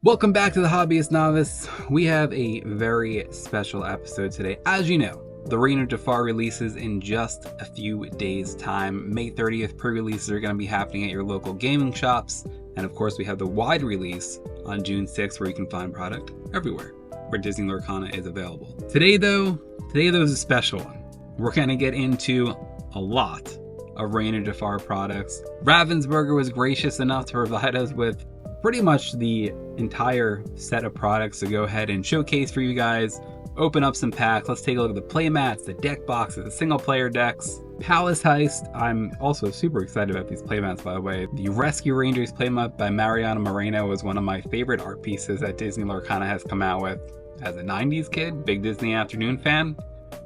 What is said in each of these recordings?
Welcome back to the Hobbyist Novice. We have a very special episode today. As you know, the Reign of Jafar releases in just a few days' time. May 30th pre-releases are going to be happening at your local gaming shops. And of course, we have the wide release on June 6th where you can find product everywhere where Disney Lorcana is available. Today though is a special one. We're going to get into a lot of Reign of Jafar products. Ravensburger was gracious enough to provide us with pretty much the entire set of products to go ahead and showcase for you guys, open up some packs. Let's take a look at the playmats, the deck boxes, the single player decks, Palace Heist. I'm also super excited about these playmats, by the way. The Rescue Rangers playmat by Mariana Moreno was one of my favorite art pieces that Disney Lorcana has come out with. As a 90s kid, big Disney Afternoon fan,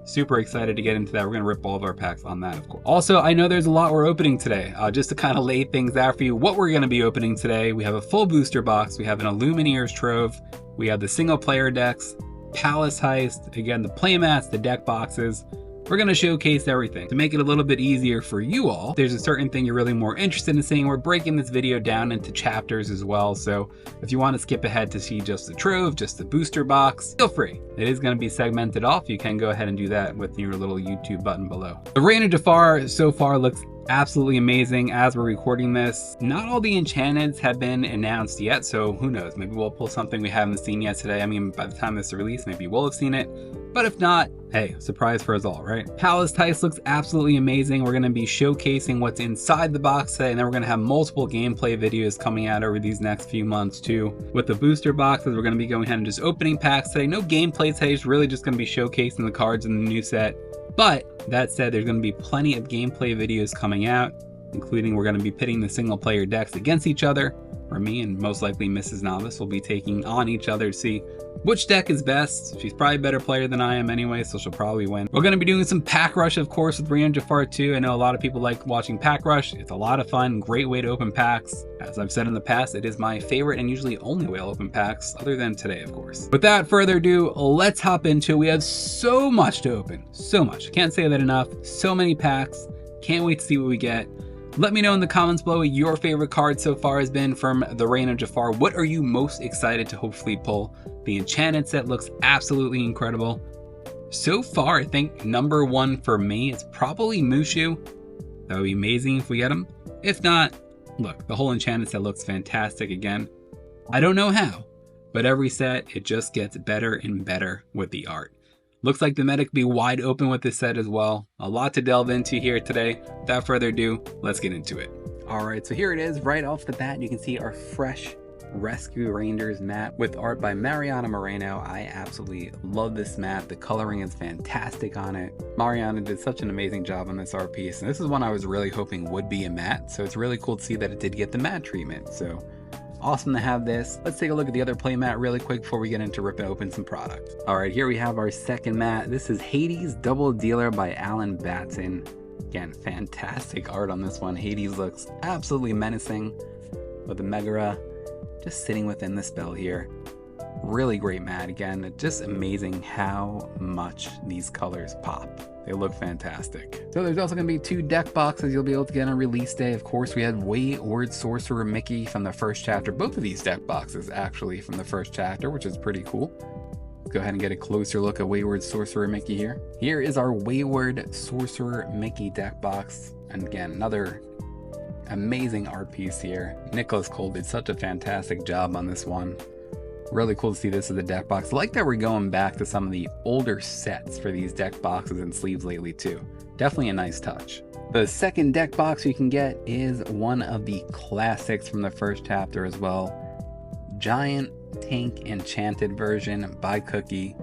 super excited to get into that. We're going to rip all of our packs on that, of course. Also, I know there's a lot we're opening today. Just to kind of lay things out for you, what we're going to be opening today, we have a full booster box. We have an Illumineer's Trove. We have the single player decks, Palace Heist, again, the playmats, the deck boxes. We're going to showcase everything. To make it a little bit easier for you all, there's a certain thing you're really more interested in seeing. We're breaking this video down into chapters as well. So if you want to skip ahead to see just the Trove, just the booster box, feel free. It is going to be segmented off. You can go ahead and do that with your little YouTube button below. The Reign of Jafar so far looks absolutely amazing as we're recording this. Not all the enchantments have been announced yet, so who knows? Maybe we'll pull something we haven't seen yet today. I mean, by the time this is released, maybe we'll have seen it. But if not, hey, surprise for us all, right? Palace Heist looks absolutely amazing. We're going to be showcasing what's inside the box today, and then we're going to have multiple gameplay videos coming out over these next few months too. With the booster boxes, we're going to be going ahead and just opening packs today. No gameplay today, it's really just going to be showcasing the cards in the new set. But that said, there's going to be plenty of gameplay videos coming out, including we're going to be pitting the single player decks against each other, where me and most likely Mrs. Novice will be taking on each other to see which deck is best. She's probably a better player than I am anyway, so she'll probably win. We're going to be doing some pack rush, of course, with Reign of Jafar 2. I know a lot of people like watching pack rush. It's a lot of fun, great way to open packs. As I've said in the past, it is my favorite and usually only way to open packs, other than today, of course. Without further ado, let's hop into it. We have so much to open, so much. Can't say that enough. So many packs. Can't wait to see what we get. Let me know in the comments below what your favorite card so far has been from the Reign of Jafar. What are you most excited to hopefully pull? The enchanted set looks absolutely incredible. So far, I think number one for me is probably Mushu. That would be amazing if we get him. If not, look, the whole enchanted set looks fantastic again. I don't know how, but every set, it just gets better and better with the art. Looks like the meta could be wide open with this set as well. A lot to delve into here today. Without further ado, let's get into it. All right, so here it is right off the bat. You can see our fresh Rescue Rangers mat with art by Mariana Moreno. I absolutely love this mat. The coloring is fantastic on it. Mariana did such an amazing job on this art piece. And this is one I was really hoping would be a matte. So it's really cool to see that it did get the matte treatment. So awesome to have this. Let's take a look at the other playmat really quick before we get into ripping open some product. All right, here we have our second mat. This is Hades Double Dealer by Alan Batson. Again, fantastic art on this one. Hades looks absolutely menacing with the Megara just sitting within the spell here. Really great mat. Again, just amazing how much these colors pop. They look fantastic. So there's also going to be two deck boxes you'll be able to get on release day. Of course, we had Wayward Sorcerer Mickey from the first chapter. Both of these deck boxes actually from the first chapter, which is pretty cool. Let's go ahead and get a closer look at Wayward Sorcerer Mickey here. Here is our Wayward Sorcerer Mickey deck box. And again, another amazing art piece here. Nicholas Cole did such a fantastic job on this one. Really cool to see this as a deck box. I like that we're going back to some of the older sets for these deck boxes and sleeves lately too. Definitely a nice touch. The second deck box you can get is one of the classics from the first chapter as well. Giant Tank Enchanted version by Cookie.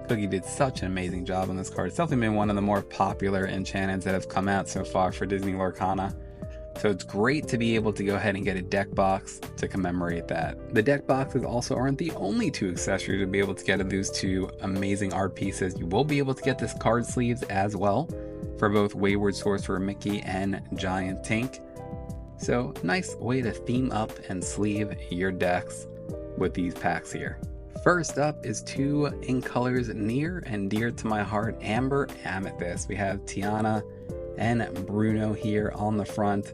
Cookie did such an amazing job on this card. It's definitely been one of the more popular enchantments that have come out so far for Disney Lorcana. So it's great to be able to go ahead and get a deck box to commemorate that. The deck boxes also aren't the only two accessories to be able to get of those two amazing art pieces. You will be able to get this card sleeves as well for both Wayward Sorcerer Mickey and Giant Tank. So nice way to theme up and sleeve your decks with these packs here. First up is two in colors near and dear to my heart, Amber Amethyst. We have Tiana and Bruno here on the front.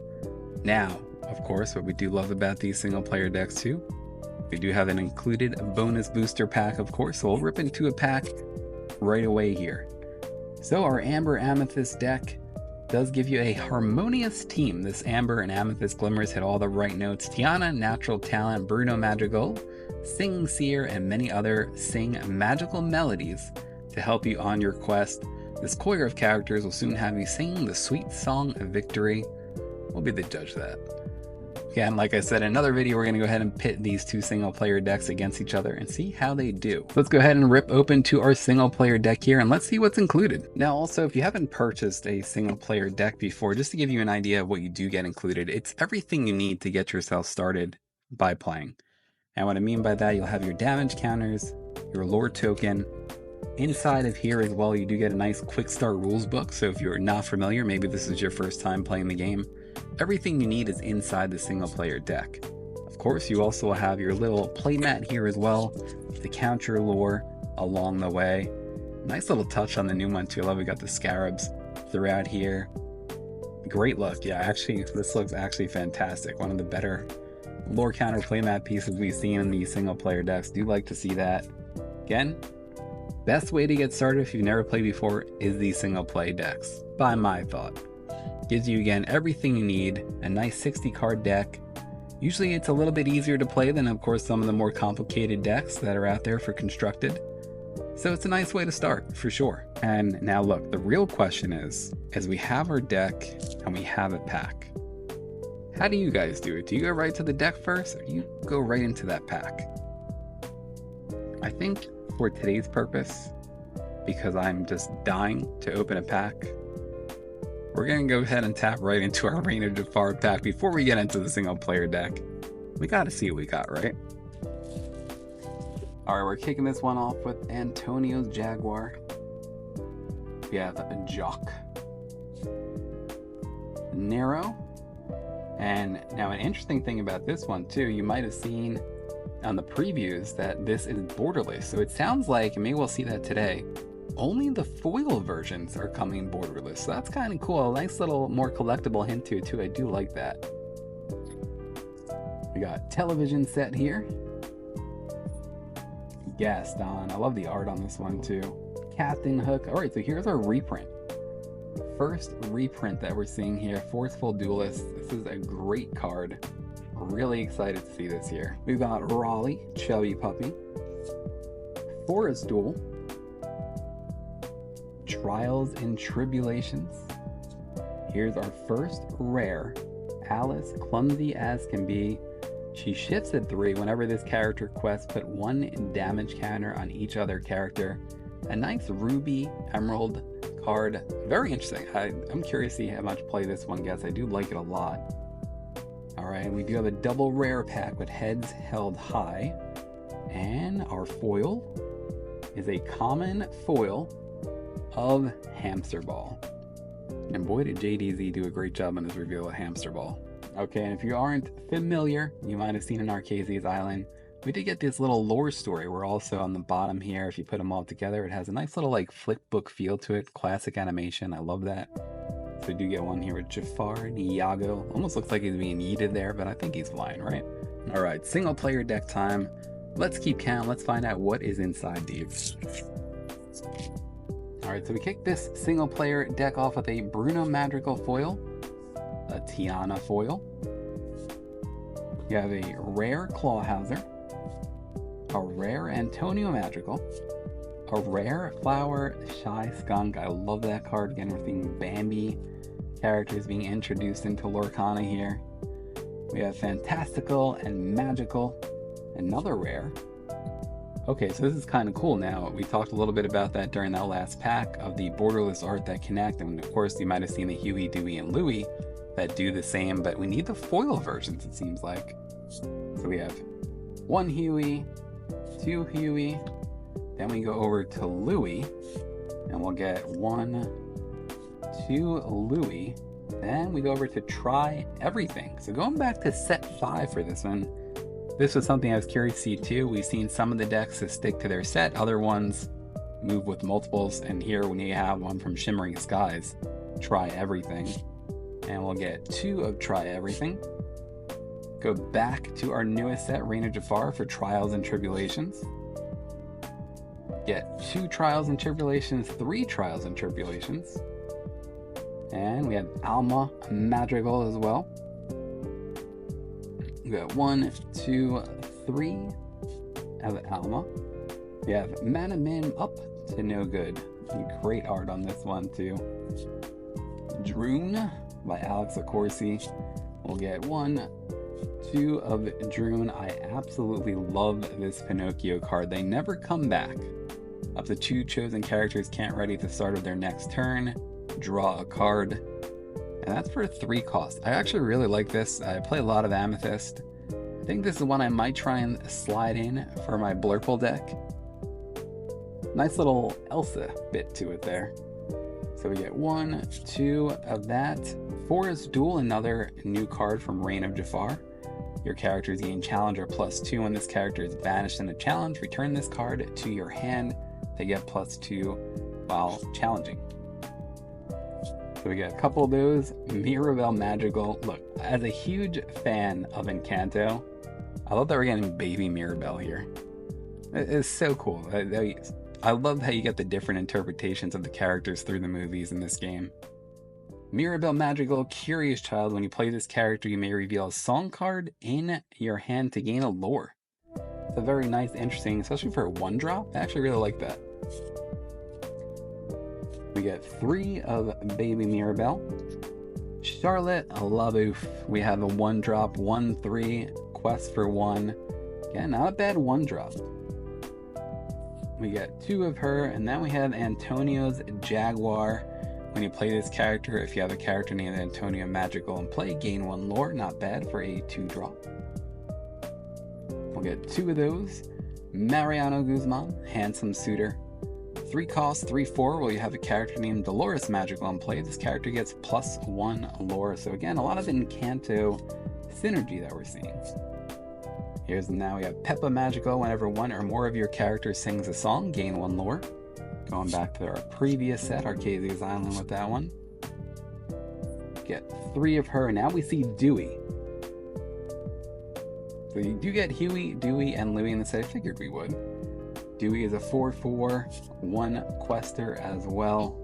Now, of course, what we do love about these single player decks too We do have an included bonus booster pack, of course, so we'll rip into a pack right away here. So our Amber Amethyst deck does give you a harmonious team. This Amber and Amethyst Glimmers hit all the right notes. Tiana, Natural Talent, Bruno Madrigal, Sing Seer, and many other sing magical melodies to help you on your quest. This choir of characters will soon have you singing the sweet song of victory. We'll be the judge of that. Again, like I said in another video, we're going to go ahead and pit these two single player decks against each other and see how they do. Let's go ahead and rip open to our single player deck here and let's see what's included. Now also, if you haven't purchased a single player deck before, just to give you an idea of what you do get included, it's everything you need to get yourself started by playing. And what I mean by that, you'll have your damage counters, your lore token. Inside of here as well, you do get a nice quick start rules book. So if you're not familiar, maybe this is your first time playing the game, everything you need is inside the single player deck. Of course, you also have your little playmat here as well to count your lore along the way. Nice little touch on the new one too. I love we got the scarabs throughout here. Great look. Yeah, actually, this looks actually fantastic. One of the better lore counter playmat pieces we've seen in these single player decks. Do like to see that. Again, best way to get started if you've never played before is these single play decks, by my thought. Gives you again everything you need, a nice 60 card deck. Usually it's a little bit easier to play than of course some of the more complicated decks that are out there for constructed. So it's a nice way to start for sure. And now look, the real question is, as we have our deck and we have a pack, how do you guys do it? Do you go right to the deck first or do you go right into that pack? I think for today's purpose, because I'm just dying to open a pack, we're going to go ahead and tap right into our Reign of Jafar pack before we get into the single player deck. We got to see what we got, right? Alright, we're kicking this one off with Antonio's Jaguar. We have a Jock, Nero, and now an interesting thing about this one too, you might have seen on the previews that this is borderless. So it sounds like, and maybe we'll see that today, only the foil versions are coming borderless. So that's kind of cool. A nice little more collectible hint to it too. I do like that. We got television set here. Gaston. I love the art on this one too. Captain Hook. All right, so here's our reprint. First reprint that we're seeing here. Forceful Duelist. This is a great card. Really excited to see this here. We've got Raleigh, Chubby Puppy. Forest Duel. Trials and Tribulations. Here's our first rare, Alice, clumsy as can be. She shifts at 3 whenever this character quests, put 1 damage counter on each other character. A nice ruby emerald card. Very interesting. I'm curious to see how much play this one gets. I do like it a lot. Alright, we do have a double rare pack with Heads Held High. And our foil is a common foil of Hamster Ball. And boy did JDZ do a great job on this reveal of Hamster Ball. Okay, and if you aren't familiar, you might have seen in Arcezi's Island, we did get this little lore story. We're also on the bottom here, if you put them all together, it has a nice little like flip book feel to it. Classic animation, I love that. So we do get one here with Jafar and Iago. Almost looks like he's being yeeted there, but I think he's flying, right? Alright, single player deck time. Let's keep count, let's find out what is inside these. Alright, so we kick this single player deck off with a Bruno Madrigal foil, a Tiana foil, you have a rare Clawhauser, a rare Antonio Madrigal, a rare Flower Shy Skunk. I love that card. Again, we're seeing Bambi characters being introduced into Lorcana here. We have Fantastical and Magical, another rare. Okay, so this is kind of cool now. We talked a little bit about that during that last pack of the borderless art that connect, and of course you might have seen the Huey, Dewey, and Louie that do the same, but we need the foil versions, it seems like. So we have 1 Huey, 2 Huey, then we go over to Louie, and we'll get 1, 2 Louie, then we go over to Try Everything. So going back to set 5 for this one, this was something I was curious to see too. We've seen some of the decks that stick to their set, other ones move with multiples, and here when you have one from Shimmering Skies, Try Everything. And we'll get 2 of Try Everything. Go back to our newest set, Reign of Jafar, for Trials and Tribulations. Get 2 Trials and Tribulations, 3 Trials and Tribulations. And we have Alma Madrigal as well. We got 1, 2, 3 of Alma. We have Mana Min up to no good. Great art on this one too. Droon by Alex Accorsi. We'll get 1, 2 of Droon. I absolutely love this Pinocchio card. They never come back. Up to 2 chosen characters can't ready at the start of their next turn. Draw a card. And that's for 3 cost. I actually really like this. I play a lot of Amethyst. I think this is one I might try and slide in for my Blurple deck. Nice little Elsa bit to it there. So we get 1, 2 of that. Forest Duel, another new card from Reign of Jafar. Your characters gain Challenger +2 when this character is banished in a challenge. Return this card to your hand. They get +2 while challenging. So we get a couple of those. Mirabelle Magical. Look, as a huge fan of Encanto, I love that we're getting baby Mirabelle here. It's so cool. I love how you get the different interpretations of the characters through the movies in this game. Mirabelle Magical, Curious Child. When you play this character, you may reveal a song card in your hand to gain a lore. It's a very nice, interesting, especially for a 1-drop. I actually really like that. We get 3 of Baby Mirabelle. Charlotte Labouf. We have a 1-drop, 1/3, quest for 1. Again, not a bad 1-drop. We get 2 of her, and then we have Antonio's Jaguar. When you play this character, if you have a character named Antonio Magical in play, gain 1 lore. Not bad for a 2-drop. We'll get 2 of those. Mariano Guzman, Handsome Suitor. 3 cost, 3/4. Well, you have a character named Dolores Magical in play. This character gets +1 lore. So again, a lot of Encanto synergy that we're seeing. Now we have Peppa Magical. Whenever 1 or more of your characters sings a song, gain 1 lore. Going back to our previous set, Arcasia's Island with that one. Get 3 of her. Now we see Dewey. So you do get Huey, Dewey, and Louie in the set. I figured we would. Dewey is a 4/4, 1 quester as well.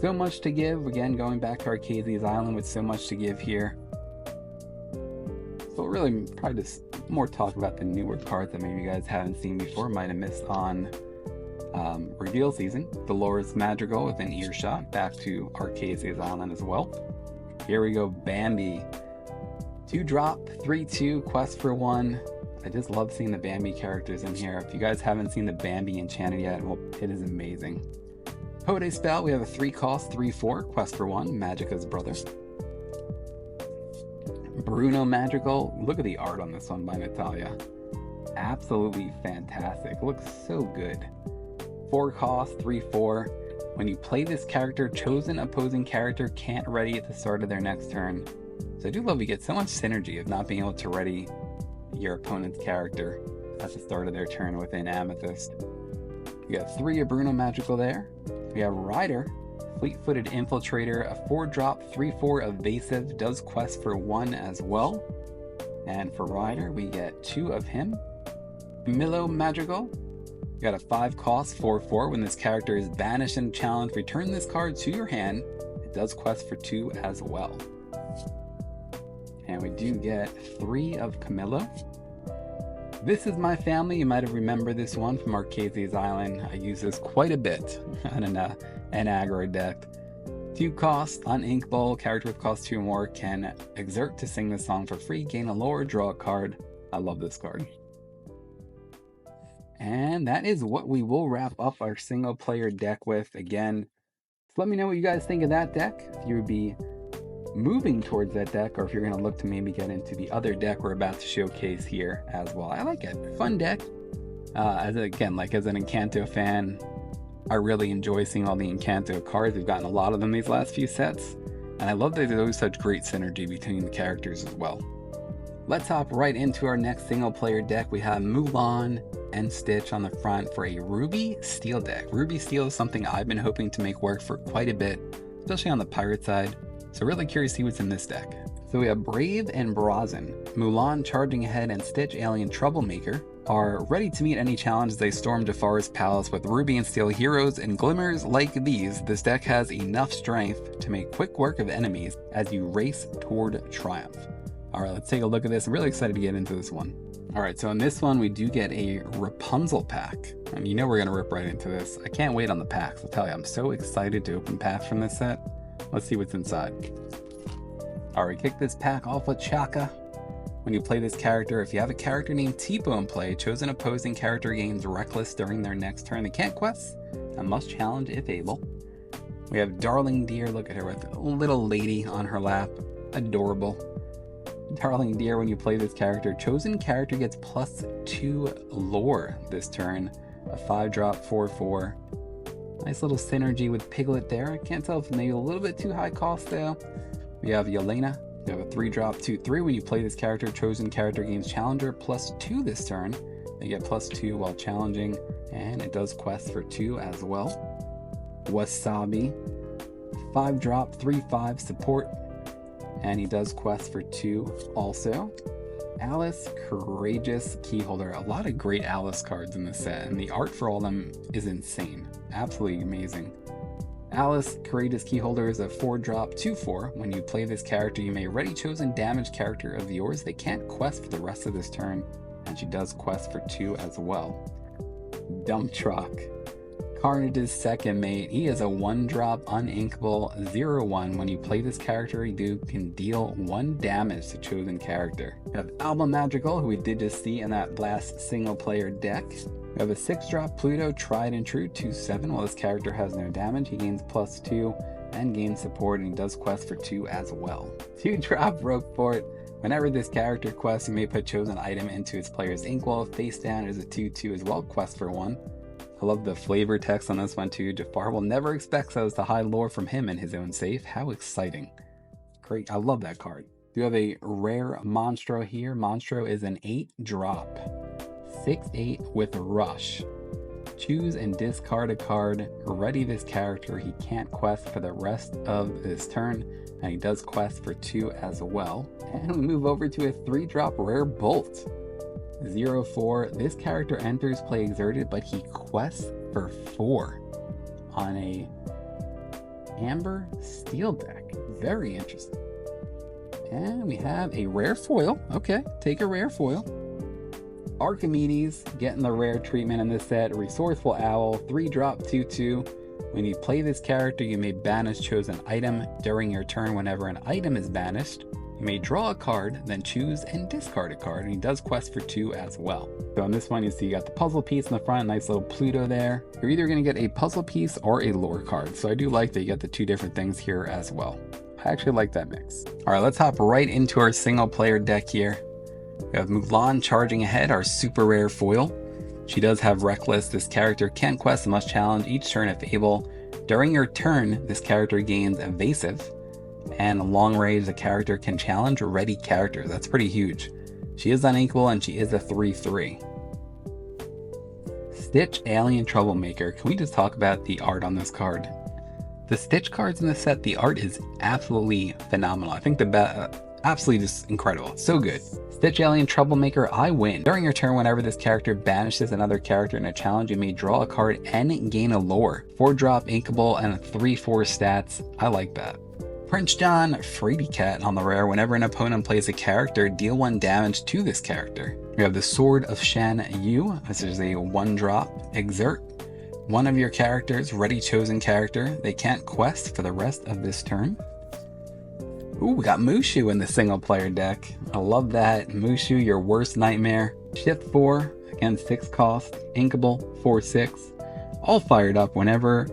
So much to give. Again, going back to Arcasia's Island with so much to give here. So really, probably just more talk about the newer cards that maybe you guys haven't seen before, might have missed on reveal season. Dolores Madrigal within earshot, back to Arcasia's Island as well. Here we go, Bambi. 2-drop, 3/2, quest for 1. I just love seeing the Bambi characters in here. If you guys haven't seen the Bambi Enchanted yet, well, it is amazing. Hode Spell, we have a 3 cost, 3/4, quest for 1, Magica's brother. Bruno Magical, look at the art on this one by Natalia. Absolutely fantastic, looks so good. 4 cost, 3/4. When you play this character, chosen opposing character can't ready at the start of their next turn. So I do love you get so much synergy of not being able to ready your opponent's character at the start of their turn within Amethyst. We got 3 of Bruno Magical there. We have Ryder, Fleet-Footed Infiltrator, a 4-drop, 3/4 evasive, does quest for 1 as well. And for Ryder, we get 2 of him. Milo Magical, we got a 5 cost, 4/4. When this character is banished in challenge, return this card to your hand. It does quest for 2 as well. And we do get 3 of Camilla. This Is My Family. You might have remembered this one from Arcasia's Island. I use this quite a bit on an aggro deck. 2 cost, on Ink Bowl. Character with cost 2 or more can exert to sing the song for free, gain a lore, draw a card. I love this card. And that is what we will wrap up our single player deck with. Again, let me know what you guys think of that deck. If you would be moving towards that deck, or if you're going to look to maybe get into the other deck we're about to showcase here as well. I like it. Fun deck. As an Encanto fan, I really enjoy seeing all the Encanto cards. We've gotten a lot of them these last few sets, and I love that there's always such great synergy between the characters as well. Let's hop right into our next single player deck. We have Mulan and Stitch on the front for a Ruby Steel deck. Ruby Steel is something I've been hoping to make work for quite a bit, especially on the pirate side. So really curious to see what's in this deck. It's So we have Brave and Brazen, Mulan charging ahead, and Stitch Alien Troublemaker are ready to meet any challenge as they storm Jafar's palace with ruby and steel heroes and glimmers like these. This deck has enough strength to make quick work of enemies as you race toward triumph. Alright, let's take a look at this. I'm really excited to get into this one. Alright, so in this one we do get a Rapunzel pack. And you know we're going to rip right into this. I can't wait on the packs, I'll tell you. I'm so excited to open packs from this set. Let's see what's inside. Alright, kick this pack off with Chaka. When you play this character, if you have a character named Tipo in play, chosen opposing character gains Reckless during their next turn. They can't quest and must challenge if able. We have Darling Deer, look at her with a little lady on her lap. Adorable. Darling Deer, when you play this character, chosen character gets +2 lore this turn. A 5-drop 4/4. Nice little synergy with Piglet there. I can't tell if maybe a little bit too high cost though. We have Yelena. You have a 3-drop 2/3. When you play this character, chosen character gains Challenger +2 this turn. They get +2 while challenging, and it does quest for 2 as well. Wasabi, 5-drop 3/5 support, and he does quest for 2 also. Alice, Courageous Keyholder. A lot of great Alice cards in this set, and the art for all of them is insane. Absolutely amazing. Alice, Courageous Keyholder is a 4-drop 2/4. When you play this character, you may ready chosen damage character of yours. They can't quest for the rest of this turn, and she does quest for 2 as well. Dump Truck, Carnage's second mate. He is a 1-drop uninkable 0/1. When you play this character, you can deal 1 damage to chosen character. We have Alba Magical, who we did just see in that last single player deck. We have a 6-drop Pluto, Tried and True 2/7. While this character has no damage, he gains +2 and gains support, and he does quest for 2 as well. 2-drop Roquefort. Whenever this character quests, you may put chosen item into its player's inkwell. Face down is a 2/2 as well, quest for 1. I love the flavor text on this one too. Jafar will never expect us to hide lore from him in his own safe. How exciting. Great, I love that card. We have a rare Monstro here. Monstro is an 8-drop. 6/8 with Rush. Choose and discard a card. Ready this character. He can't quest for the rest of this turn, and he does quest for 2 as well. And we move over to a 3-drop rare Bolt. 0/4. This character enters play exerted, but he quests for 4 on a Amber Steel deck. Very interesting. And we have a rare foil. Okay, take a rare foil. Archimedes getting the rare treatment in this set. Resourceful Owl, 3-drop 2/2. When you play this character, you may banish chosen item during your turn. Whenever an item is banished, you may draw a card, then choose and discard a card, and he does quest for 2 as well. So on this one, you see you got the puzzle piece in the front, nice little Pluto there. You're either going to get a puzzle piece or a lore card, so I do like that you get the 2 different things here as well. I actually like that mix. Alright, let's hop right into our single player deck here. We have Mulan charging ahead, our super rare foil. She does have Reckless. This character can quest and must challenge each turn if able. During your turn, this character gains Evasive, and long range, the character can challenge ready characters. That's pretty huge. She is unequal, and she is a 3/3. Stitch Alien Troublemaker. Can we just talk about the art on this card? The Stitch cards in the set, the art is absolutely phenomenal. I think absolutely just incredible. So good. Stitch Alien Troublemaker, I win. During your turn, whenever this character banishes another character in a challenge, you may draw a card and gain a lore. 4-drop inkable and a 3/4 stats. I like that. Prince John, Fraidy Cat on the rare. Whenever an opponent plays a character, deal 1 damage to this character. We have the Sword of Shan Yu. This is a 1-drop. Exert. One of your characters, ready chosen character. They can't quest for the rest of this turn. Ooh, we got Mushu in the single player deck. I love that. Mushu, your worst nightmare. Shift 4, again 6 cost. Inkable, 4/6. All fired up. Whenever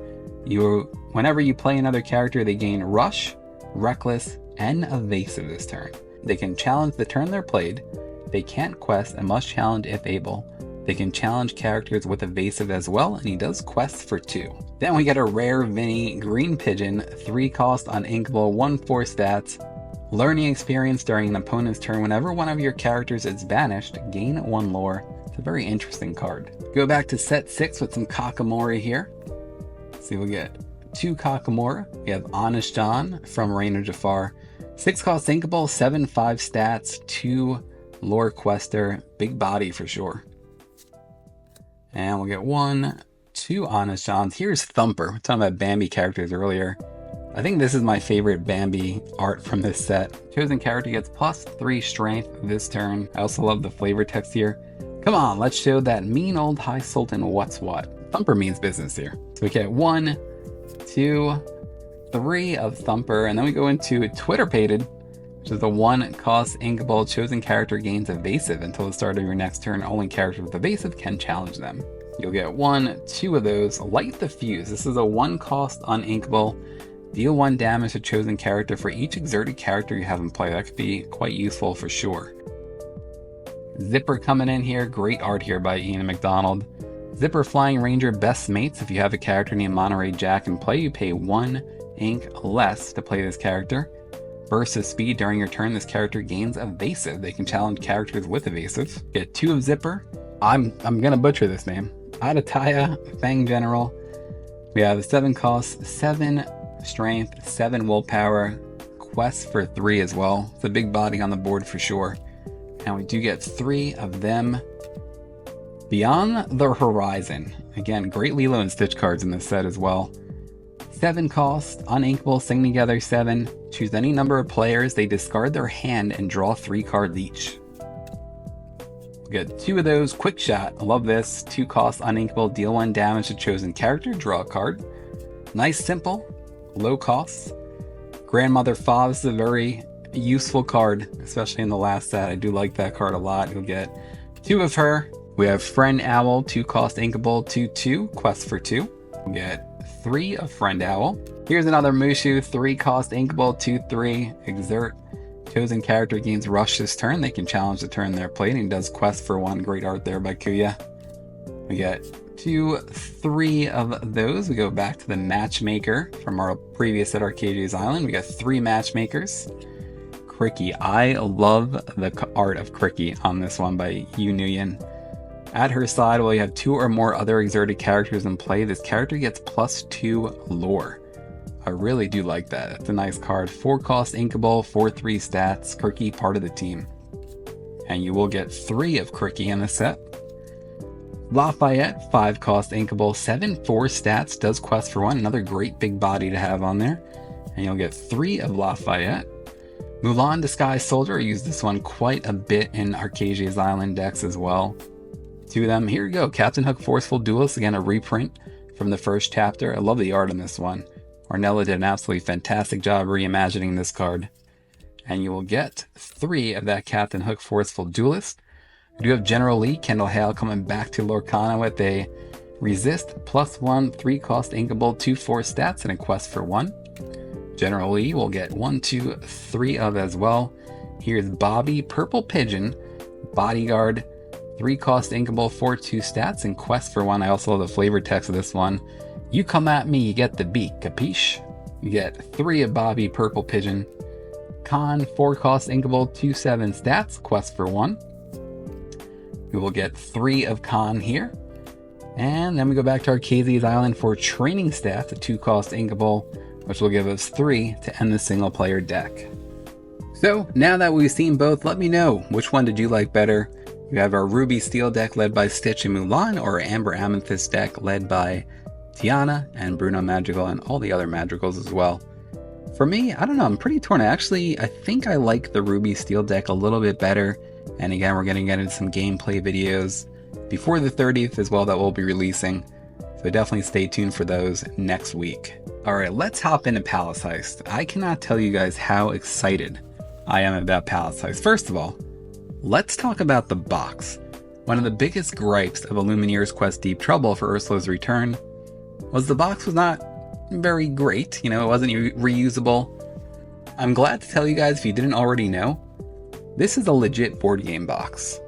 you play another character, they gain Rush, Reckless, and Evasive this turn. They can challenge the turn they're played. They can't quest and must challenge if able. They can challenge characters with Evasive as well, and he does quest for 2. Then we get a rare Vinny Green Pigeon, 3 cost on Inkable, 1/4 stats. Learning experience during an opponent's turn. Whenever one of your characters is banished, gain 1 lore. It's a very interesting card. Go back to set 6 with some Kakamori here. Let's see what we get. 2 Kakamora. We have Honest John from Reign of Jafar. 6 cost inkable, 7/5 stats, 2 lore quester, big body for sure. And we'll get 1, 2 honest Johns. Here's Thumper. We're talking about Bambi characters earlier. I think this is my favorite Bambi art from this set. Chosen character gets +3 strength this turn. I also love the flavor text here. Come on, let's show that mean old High Sultan what's what. Thumper means business here. So we get 1, 2, 3 of Thumper, and then we go into Twitter Pated, which is the 1 cost inkable. Chosen character gains evasive until the start of your next turn. Only characters with evasive can challenge them. You'll get 1, 2 of those. Light the Fuse. This is a 1 cost uninkable. Deal 1 damage to chosen character for each exerted character you have in play. That could be quite useful for sure. Zipper coming in here. Great art here by Ian McDonald. Zipper Flying Ranger best mates. If you have a character named Monterey Jack in play, you pay 1 ink less to play this character. Burst of speed during your turn. This character gains evasive. They can challenge characters with evasive. Get 2 of Zipper. I'm gonna butcher this name. Adataya Fang General. We have a 7 cost, 7 strength, 7 willpower, quest for 3 as well. It's a big body on the board for sure. And we do get 3 of them. Beyond the Horizon. Again, great Lilo and Stitch cards in this set as well. 7 cost, uninkable, sing together 7. Choose any number of players. They discard their hand and draw 3 cards each. We'll get 2 of those. Quick Shot. I love this. 2 cost, uninkable, deal 1 damage to chosen character, draw a card. Nice, simple. Low cost. Grandmother Fob is a very useful card, especially in the last set. I do like that card a lot. You'll get 2 of her. We have Friend Owl, 2 cost inkable, 2/2, quest for 2. We'll get 3 of Friend Owl. Here's another Mushu, 3 cost inkable, 2/3, exert. Chosen character gains rush this turn. They can challenge the turn they're played and does quest for 1. Great art there by Kuya. We get 2, 3 of those. We go back to the Matchmaker from our previous set, Arcadia's Island. We got 3 Matchmakers. Cricky. I love the art of Cricky on this one by Yu Nguyen. At her side, while you have 2 or more other exerted characters in play, this character gets +2 lore. I really do like that. That's a nice card. 4 cost inkable, 4/3 stats. Cricky, part of the team. And you will get 3 of Cricky in the set. Lafayette, 5 cost inkable, 7/4 stats, does quest for 1. Another great big body to have on there. And you'll get 3 of Lafayette. Mulan Disguised Soldier, I use this one quite a bit in Arcadia's Island decks as well. 2 of them. Here we go. Captain Hook Forceful Duelist, again a reprint from the first chapter. I love the art on this one. Ornella did an absolutely fantastic job reimagining this card. And you will get 3 of that Captain Hook Forceful Duelist. We do have General Lee, Kendall Hale, coming back to Lorcana with a resist +1, 3 cost inkable, 2/4 stats, and a quest for 1. General Lee will get 1, 2, 3 of as well. Here's Bobby, Purple Pigeon, Bodyguard, 3 cost inkable, 4/2 stats, and quest for 1. I also love the flavor text of this one. You come at me, you get the beat, capiche? You get 3 of Bobby, Purple Pigeon. Khan, 4 cost inkable, 2/7 stats, quest for 1. We will get 3 of Khan here. And then we go back to Arcadia's Island for Training Staff, the 2 cost inkable, which will give us 3 to end the single player deck. So now that we've seen both, let me know, which one did you like better? We have our Ruby Steel deck led by Stitch and Mulan, or our Amber Amethyst deck led by Tiana and Bruno Madrigal and all the other Madrigals as well. For me, I don't know, I'm pretty torn. I think I like the Ruby Steel deck a little bit better. And again, we're going to get into some gameplay videos before the 30th as well that we'll be releasing. So definitely stay tuned for those next week. Alright, let's hop into Palace Heist. I cannot tell you guys how excited I am about Palace Heist. First of all, let's talk about the box. One of the biggest gripes of Illumineer's Quest Deep Trouble for Ursula's Return was the box was not very great. You know, it wasn't reusable. I'm glad to tell you guys, if you didn't already know, this is a legit board game box.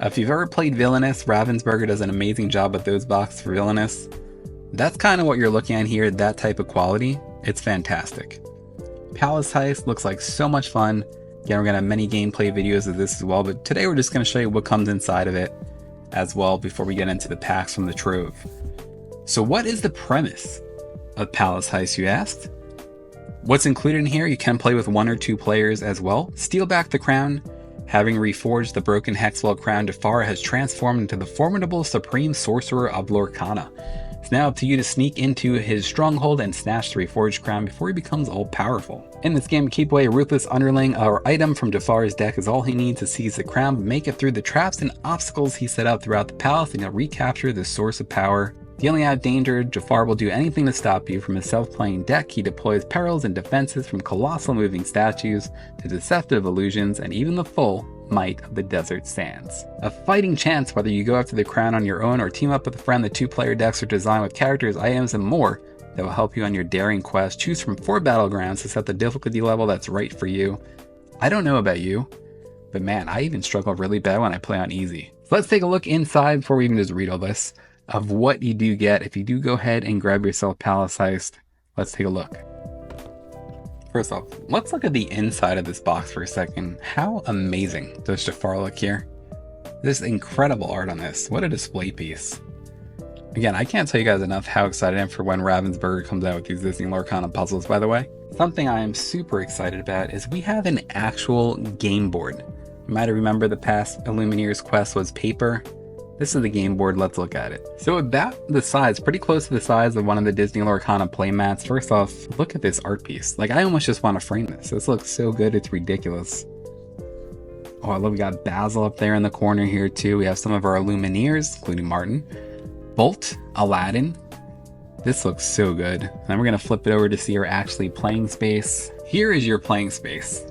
If you've ever played Villainous, Ravensburger does an amazing job with those boxes for Villainous. That's kind of what you're looking at here, that type of quality. It's fantastic. Palace Heist looks like so much fun. Again, we're going to have many gameplay videos of this as well, but today we're just going to show you what comes inside of it as well before we get into the packs from the Trove. So what is the premise of Palace Heist, you asked? What's included in here, you can play with 1 or 2 players as well. Steal back the crown. Having reforged the broken Hexwell crown, Jafar has transformed into the formidable supreme sorcerer of Lorcana. It's now up to you to sneak into his stronghold and snatch the reforged crown before he becomes all-powerful. In this game, keep away a ruthless underling or item from Jafar's deck is all he needs to seize the crown, but make it through the traps and obstacles he set up throughout the palace and he'll recapture the source of power. Dealing out danger, Jafar will do anything to stop you. From his self-playing deck, he deploys perils and defenses from colossal moving statues to deceptive illusions and even the full might of the desert sands. A fighting chance whether you go after the crown on your own or team up with a friend. The 2-player decks are designed with characters, items, and more that will help you on your daring quest. Choose from 4 battlegrounds to set the difficulty level that's right for you. I don't know about you, but man, I even struggle really bad when I play on easy. So let's take a look inside before we even just read all this of what you do get if you do go ahead and grab yourself Palace Heist. Let's take a look. First off, let's look at the inside of this box for a second. How amazing does Jafar look here? There's incredible art on this. What a display piece. Again, I can't tell you guys enough how excited I am for when Ravensburger comes out with these Disney Lorcana puzzles, by the way. Something I am super excited about is we have an actual game board. You might remember the past Illumineer's quest was paper. This is the game board, let's look at it. So about the size, pretty close to the size of one of the Disney Lorcana playmats. First off, look at this art piece. Like, I almost just want to frame this. This looks so good, it's ridiculous. Oh, I love, we got Basil up there in the corner here too. We have some of our Illumineers, including Martin. Bolt, Aladdin. This looks so good. And then we're gonna flip it over to see your actually playing space. Here is your playing space.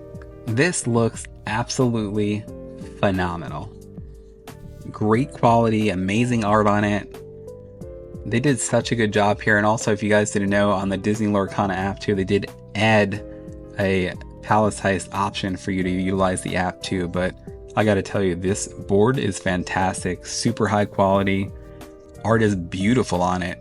This looks absolutely phenomenal. Great quality, amazing art on it. They did such a good job here. And also, if you guys didn't know, on the Disney Lorcana app too, they did add a Palace Heist option for you to utilize the app too. But I gotta tell you, this board is fantastic, super high quality. Art is beautiful on it.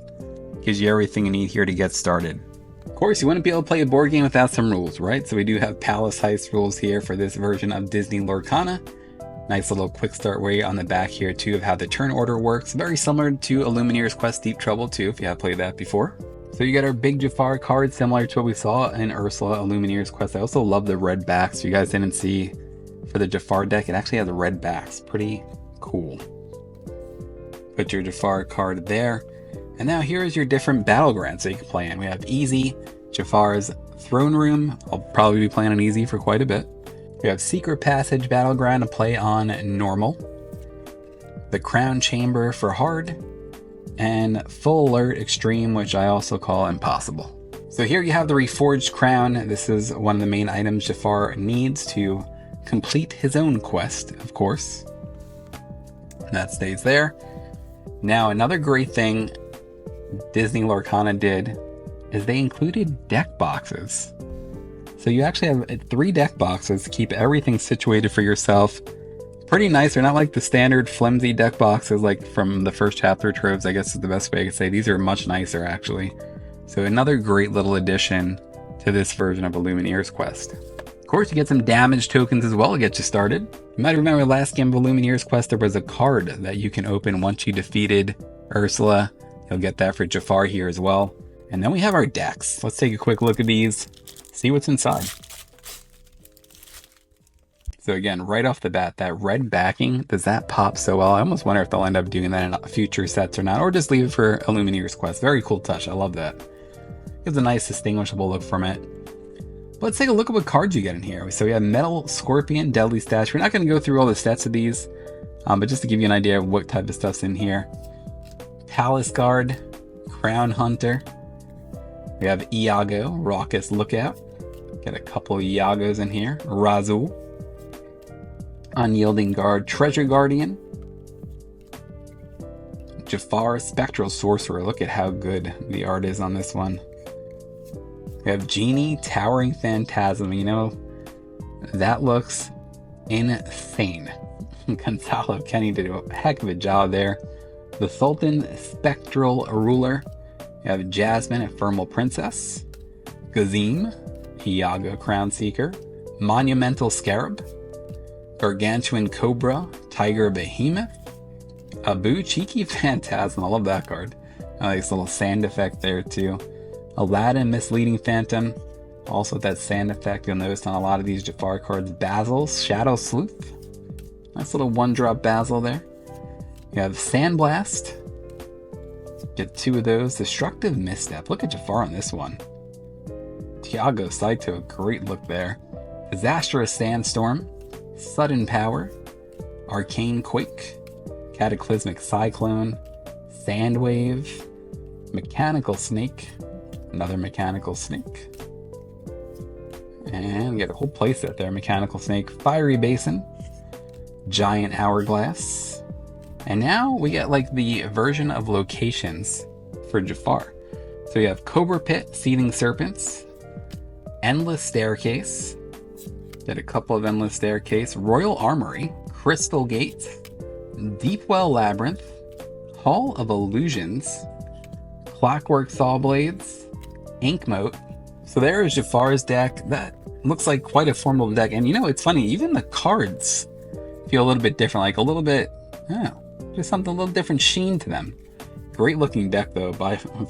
Gives you everything you need here to get started. Of course, you wouldn't be able to play a board game without some rules, right? So we do have Palace Heist rules here for this version of Disney Lorcana. Nice little quick start way on the back here too of how the turn order works. Very similar to Illumineer's Quest Deep Trouble too, if you have played that before. So you got our big Jafar card, similar to what we saw in Ursula Illumineer's Quest. I also love the red backs. If you guys didn't see, for the Jafar deck, it actually has red backs. Pretty cool. Put your Jafar card there. And now here is your different battlegrounds that you can play in. We have Easy, Jafar's Throne Room. I'll probably be playing on Easy for quite a bit. We have Secret Passage Battleground to play on Normal. The Crown Chamber for Hard. And Full Alert Extreme, which I also call Impossible. So here you have the Reforged Crown. This is one of the main items Jafar needs to complete his own quest, of course. And that stays there. Now, another great thing Disney Lorcana did is they included deck boxes. So you actually have 3 deck boxes to keep everything situated for yourself. Pretty nice. They're not like the standard flimsy deck boxes like from the first chapter of Troves, I guess is the best way I could say. These are much nicer actually. So another great little addition to this version of Illumineer's Quest. Of course, you get some damage tokens as well to get you started. You might remember last game of Illumineer's Quest, there was a card that you can open once you defeated Ursula. You'll get that for Jafar here as well. And then we have our decks. Let's take a quick look at these. See what's inside. So again, right off the bat, that red backing, does that pop so well? I almost wonder if they'll end up doing that in future sets or not, or just leave it for Illumineer's Quest. Very cool touch, I love that. Gives a nice distinguishable look from it. But let's take a look at what cards you get in here. So we have Metal Scorpion, Deadly Stash. We're not going to go through all the sets of these, but just to give you an idea of what type of stuff's in here. Palace Guard, Crown Hunter. We have Iago, Raucous Lookout. Get a couple of Iagos in here. Razul. Unyielding Guard, Treasure Guardian. Jafar, Spectral Sorcerer. Look at how good the art is on this one. We have Genie, Towering Phantasm. You know, that looks insane. Gonzalo Kenny did a heck of a job there. The Sultan, Spectral Ruler. You have Jasmine, Ephemeral Princess. Gazim, Iago, Crown Seeker. Monumental Scarab. Gargantuan Cobra, Tiger Behemoth. Abu, Cheeky Phantasm. I love that card. I like this little sand effect there too. Aladdin, Misleading Phantom. Also that sand effect you'll notice on a lot of these Jafar cards. Basil, Shadow Sleuth. Nice little 1-drop Basil there. You have Sandblast. Get 2 of those. Destructive Misstep. Look at Jafar on this one. Tiago Saito, great look there. Disastrous Sandstorm. Sudden Power. Arcane Quake. Cataclysmic Cyclone. Sandwave. Mechanical Snake. Another Mechanical Snake. And get a whole playset there. Mechanical Snake. Fiery Basin. Giant Hourglass. And now we get like the version of locations for Jafar. So you have Cobra Pit, Seething Serpents, Endless Staircase, did a couple of Endless Staircase, Royal Armory, Crystal Gate, Deepwell Labyrinth, Hall of Illusions, Clockwork Sawblades, Inkmote. So there is Jafar's deck. That looks like quite a formidable deck. And you know, it's funny, even the cards feel a little bit different, like a little bit, just something a little different sheen to them. Great looking deck though,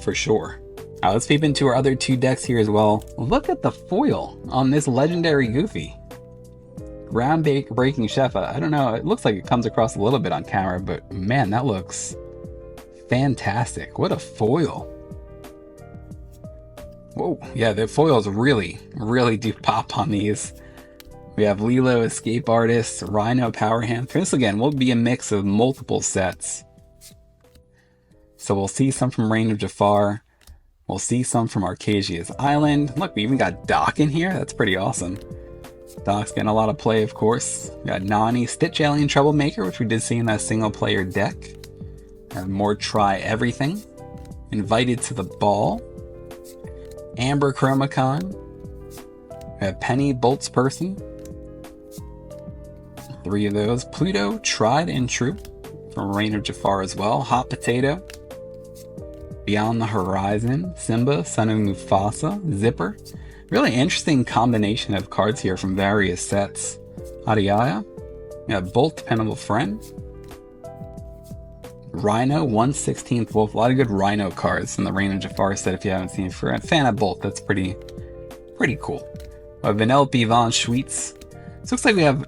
for sure. Now let's peep into our other 2 decks here as well. Look at the foil on this legendary Goofy. Groundbreaking Shefa. I don't know, it looks like it comes across a little bit on camera, but man, that looks fantastic. What a foil. Whoa, yeah, the foils really do pop on these. We have Lilo, Escape Artist, Rhino, Power Hand. This again will be a mix of multiple sets. So we'll see some from Reign of Jafar. We'll see some from Arcasia's Island. Look, we even got Doc in here. That's pretty awesome. Doc's getting a lot of play, of course. We got Nani, Stitch Alien Troublemaker, which we did see in that single player deck. More Try Everything. Invited to the Ball. Amber Chromacon. We have Penny Bolts Person. 3 of those. Pluto, Tried and True from Reign of Jafar as well. Hot Potato. Beyond the Horizon. Simba, Son of Mufasa. Zipper. Really interesting combination of cards here from various sets. Adiaya. We have Bolt, Dependable Friend. Rhino, 1/16th Wolf. A lot of good Rhino cards in the Reign of Jafar set if you haven't seen. For a fan of Bolt, that's pretty cool. Vanellope Von Schweetz. It looks like we have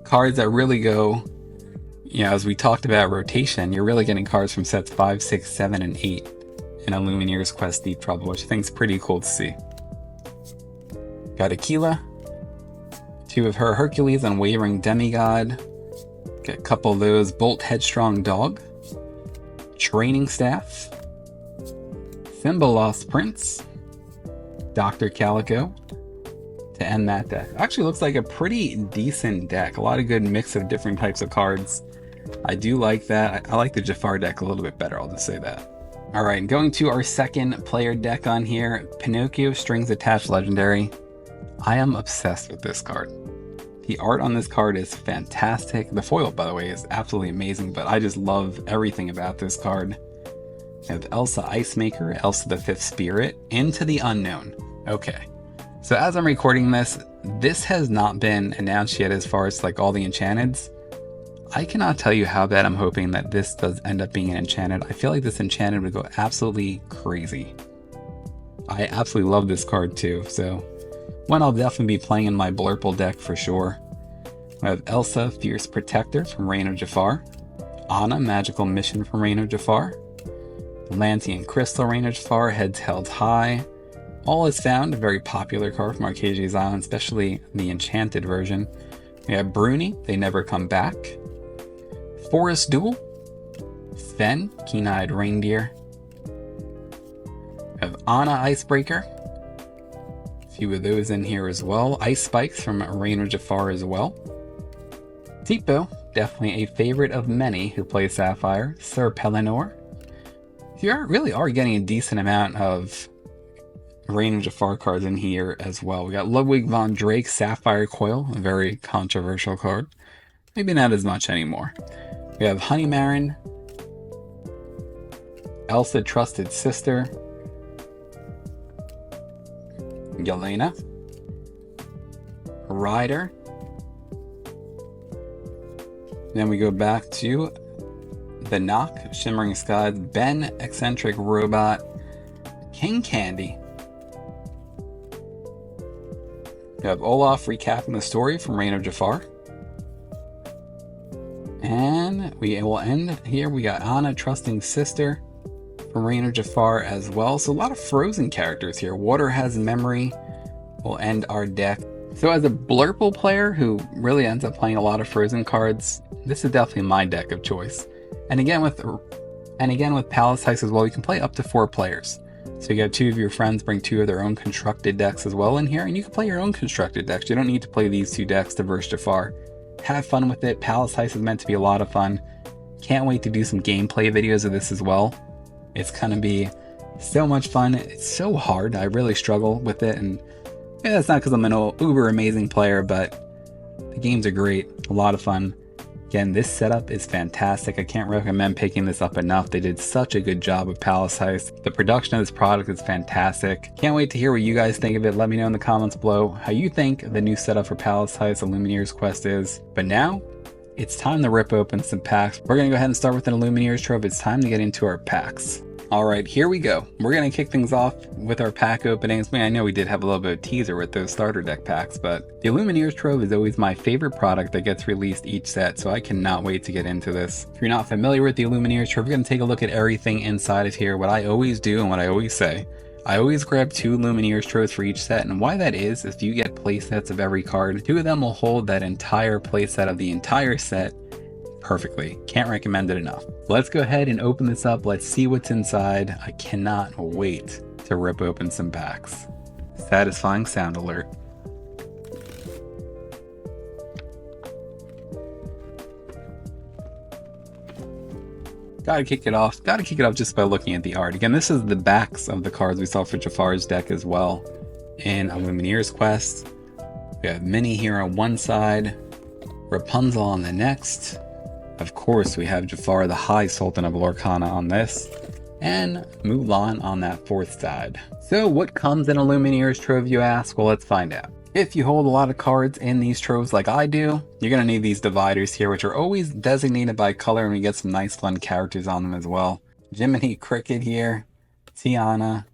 cards that really go, you know, as we talked about rotation, you're really getting cards from sets 5, 6, 7, and 8 in Illumineer's Quest Deep Trouble, which I think is pretty cool to see. Got Aquila. 2 of her, Hercules and Wavering Demigod. Got a couple of those. Bolt, Headstrong Dog. Training Staff, Simba Lost Prince, Dr. Calico to end that deck. Actually looks like a pretty decent deck. A lot of good mix of different types of cards. I do like that. I like the Jafar deck a little bit better, I'll just say that. Alright, going to our second player deck on here, Pinocchio Strings Attached Legendary. I am obsessed with this card. The art on this card is fantastic. The foil, by the way, is absolutely amazing, but I just love everything about this card. We have Elsa Ice Maker, Elsa the Fifth Spirit, Into the Unknown. Okay, so as I'm recording this, this has not been announced yet as far as like all the enchanteds. I cannot tell you how bad I'm hoping that this does end up being an enchanted. I feel like this enchanted would go absolutely crazy. I absolutely love this card too, so one I'll definitely be playing in my Blurple deck for sure. I have Elsa, Fierce Protector from Reign of Jafar. Anna, Magical Mission from Reign of Jafar. Lantian Crystal, Reign of Jafar, Heads Held High. All Is Found, a very popular card from Arcasia's Island, especially the enchanted version. We have Bruni, They Never Come Back. Forest Duel. Sven, Keen-Eyed Reindeer. We have Anna Icebreaker. Few of those in here as well. Ice Spikes from Reign of Jafar as well. Tipo, definitely a favorite of many who play Sapphire. Sir Pelennor. You really are getting a decent amount of Reign of Jafar cards in here as well. We got Ludwig von Drake, Sapphire Coil, a very controversial card. Maybe not as much anymore. We have Honey Marin. Elsa Trusted Sister. Yelena, Ryder. Then we go back to the Knock, Shimmering Skies, Ben, Eccentric Robot, King Candy, We have Olaf recapping the story from Reign of Jafar. And we will end here. We got Anna trusting sister from Reign of Jafar as well. So a lot of Frozen characters here. Water has memory will end our deck. So as a Blurple player who really ends up playing a lot of Frozen cards, this is definitely my deck of choice. And again with Palace Heist as well, you can play up to 4 players. So you have 2 of your friends bring 2 of their own constructed decks as well in here, and you can play your own constructed decks. You don't need to play these 2 decks to verse Jafar. Have fun with it. Palace Heist is meant to be a lot of fun. Can't wait to do some gameplay videos of this as well. It's gonna be so much fun. It's so hard. I really struggle with it, and yeah, that's not because I'm an uber amazing player, but the games are great. A lot of fun. Again, this setup is fantastic. I can't recommend picking this up enough. They did such a good job with Palace Heist. The production of this product is fantastic. Can't wait to hear what you guys think of it. Let me know in the comments below how you think the new setup for Palace Heist Illumineer's Quest is. But now, it's time to rip open some packs. We're gonna go ahead and start with an Illumineer's Trove. It's time to get into our packs. All right, here we go. We're gonna kick things off with our pack openings. I know we did have a little bit of teaser with those starter deck packs, but the Illumineer's Trove is always my favorite product that gets released each set, so I cannot wait to get into this. If you're not familiar with the Illumineer's Trove, we're gonna take a look at everything inside of here. What I always do and what I always say, I always grab 2 Illumineer's Troves for each set, and why that is you get play sets of every card. 2 of them will hold that entire play set of the entire set perfectly. Can't recommend it enough. Let's go ahead and open this up. Let's see what's inside. I cannot wait to rip open some packs. Satisfying sound alert. Gotta kick it off just by looking at the art. Again, this is the backs of the cards we saw for Jafar's deck as well in Illumineer's Quest. We have Minnie here on one side, Rapunzel on the next. Of course, we have Jafar, the High Sultan of Lorcana on this, and Mulan on that 4th side. So what comes in Illumineer's Trove, you ask? Well, let's find out. If you hold a lot of cards in these troves like I do, you're going to need these dividers here, which are always designated by color, and we get some nice fun characters on them as well. Jiminy Cricket here, Tiana.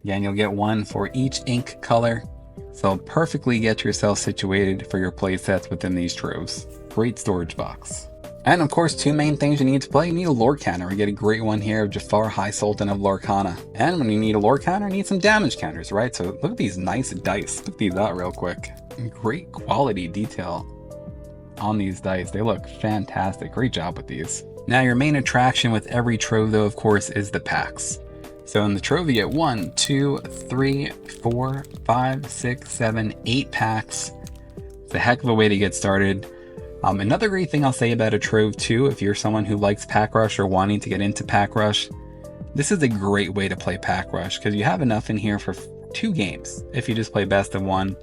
Again, you'll get 1 for each ink color. So perfectly get yourself situated for your play sets within these troves. Great storage box. And of course, 2 main things you need to play. You need a Lorcana. We get a great one here of Jafar, High Sultan of Lorcana. And when you need a Lorcana, you need some damage counters, right? So look at these nice dice. Look these out real quick. Great quality detail on these dice. They look fantastic. Great job with these. Now your main attraction with every trove though, of course, is the packs. So in the trove you get 1, 2, 3, 4, 5, 6, 7, 8 packs. It's a heck of a way to get started. Another great thing I'll say about a Trove too, if you're someone who likes Pack Rush or wanting to get into Pack Rush, this is a great way to play Pack Rush because you have enough in here for 2 games. If you just play best of 1,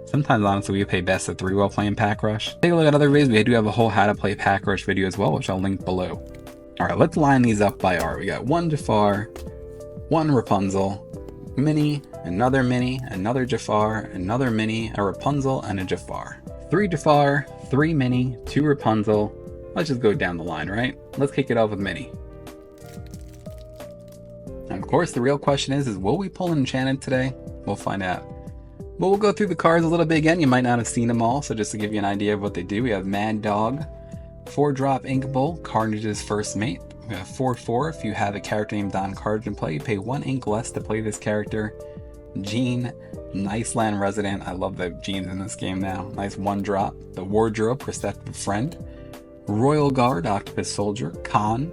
sometimes honestly we play best of 3 while playing Pack Rush. Take a look at other videos. We do have a whole how to play Pack Rush video as well, which I'll link below. All right, let's line these up by art. We got 1 Jafar, 1 Rapunzel, Minnie, another Jafar, another Minnie, a Rapunzel, and a Jafar. 3 Jafar, 3 Minnie, 2 Rapunzel. Let's just go down the line, right? Let's kick it off with Minnie. And of course, the real question is will we pull an Enchanted today? We'll find out. But we'll go through the cards a little bit again. You might not have seen them all, so just to give you an idea of what they do, we have Mad Dog, 4-drop Inkable, Carnage's first mate. We have 4/4. If you have a character named Don Carnage in play, you pay 1 ink less to play this character. Jean, Nice Land Resident. I love the Jeans in this game now. Nice 1-drop. The Wardrobe, Perceptive Friend. Royal Guard, Octopus Soldier. Khan.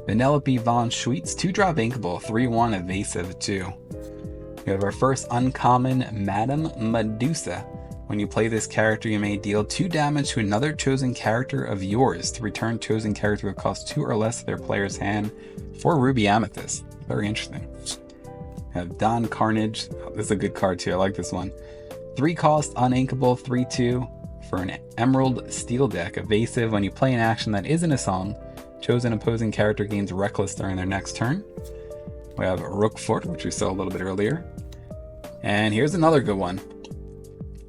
Vanellope Von Schweetz, 2-drop Inkable, 3/1 Evasive 2. We have our first uncommon, Madame Medusa. When you play this character, you may deal 2 damage to another chosen character of yours. To return chosen character will cost 2 or less of their player's hand for Ruby Amethyst. Very interesting. We have Don Carnage. This is a good card too. I like this one. 3 cost, uninkable, 3/2 for an Emerald Steel deck. Evasive. When you play an action that isn't a song, chosen opposing character gains Reckless during their next turn. We have Rookfort, which we saw a little bit earlier. And here's another good one.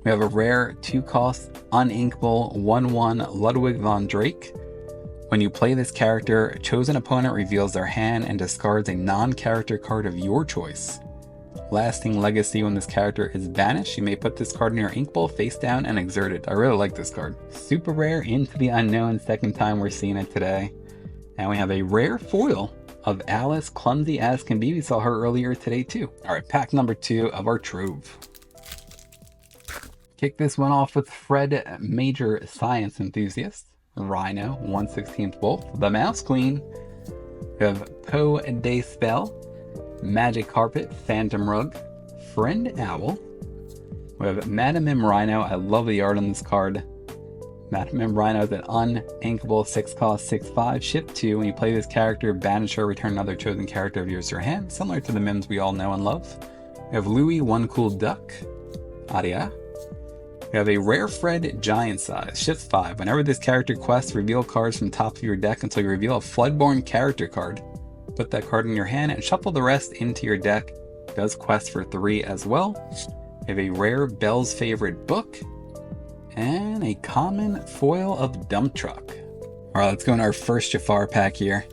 We have a rare 2-cost, uninkable, 1/1 Ludwig von Drake. When you play this character, a chosen opponent reveals their hand and discards a non-character card of your choice. Lasting legacy. When this character is banished, you may put this card in your ink bowl face down and exert it. I really like this card. Super rare, Into the Unknown, second time we're seeing it today. And we have a rare foil of Alice, clumsy as can be. We saw her earlier today too. Alright, pack number 2 of our Trove. Kick this one off with Fred, Major Science Enthusiast. Rhino, 1/16 Wolf. The Mouse Queen. We have Poe Day Spell. Magic Carpet, Phantom Rug, Friend Owl. We have Madam M Rhino. I love the art on this card. Madam M Rhino is an uninkable 6-cost 6/5. Ship 2. When you play this character, banish or return another chosen character of yours to your hand, similar to the Mims we all know and love. We have Louie, One Cool Duck. Aria. We have a rare Fred, Giant Size. Ship 5. Whenever this character quests, reveal cards from the top of your deck until you reveal a Floodborn character card. Put that card in your hand and shuffle the rest into your deck. Does quest for 3 as well. We have a rare Belle's Favorite Book. And a common foil of Dump Truck. Alright, let's go into our first Jafar pack here.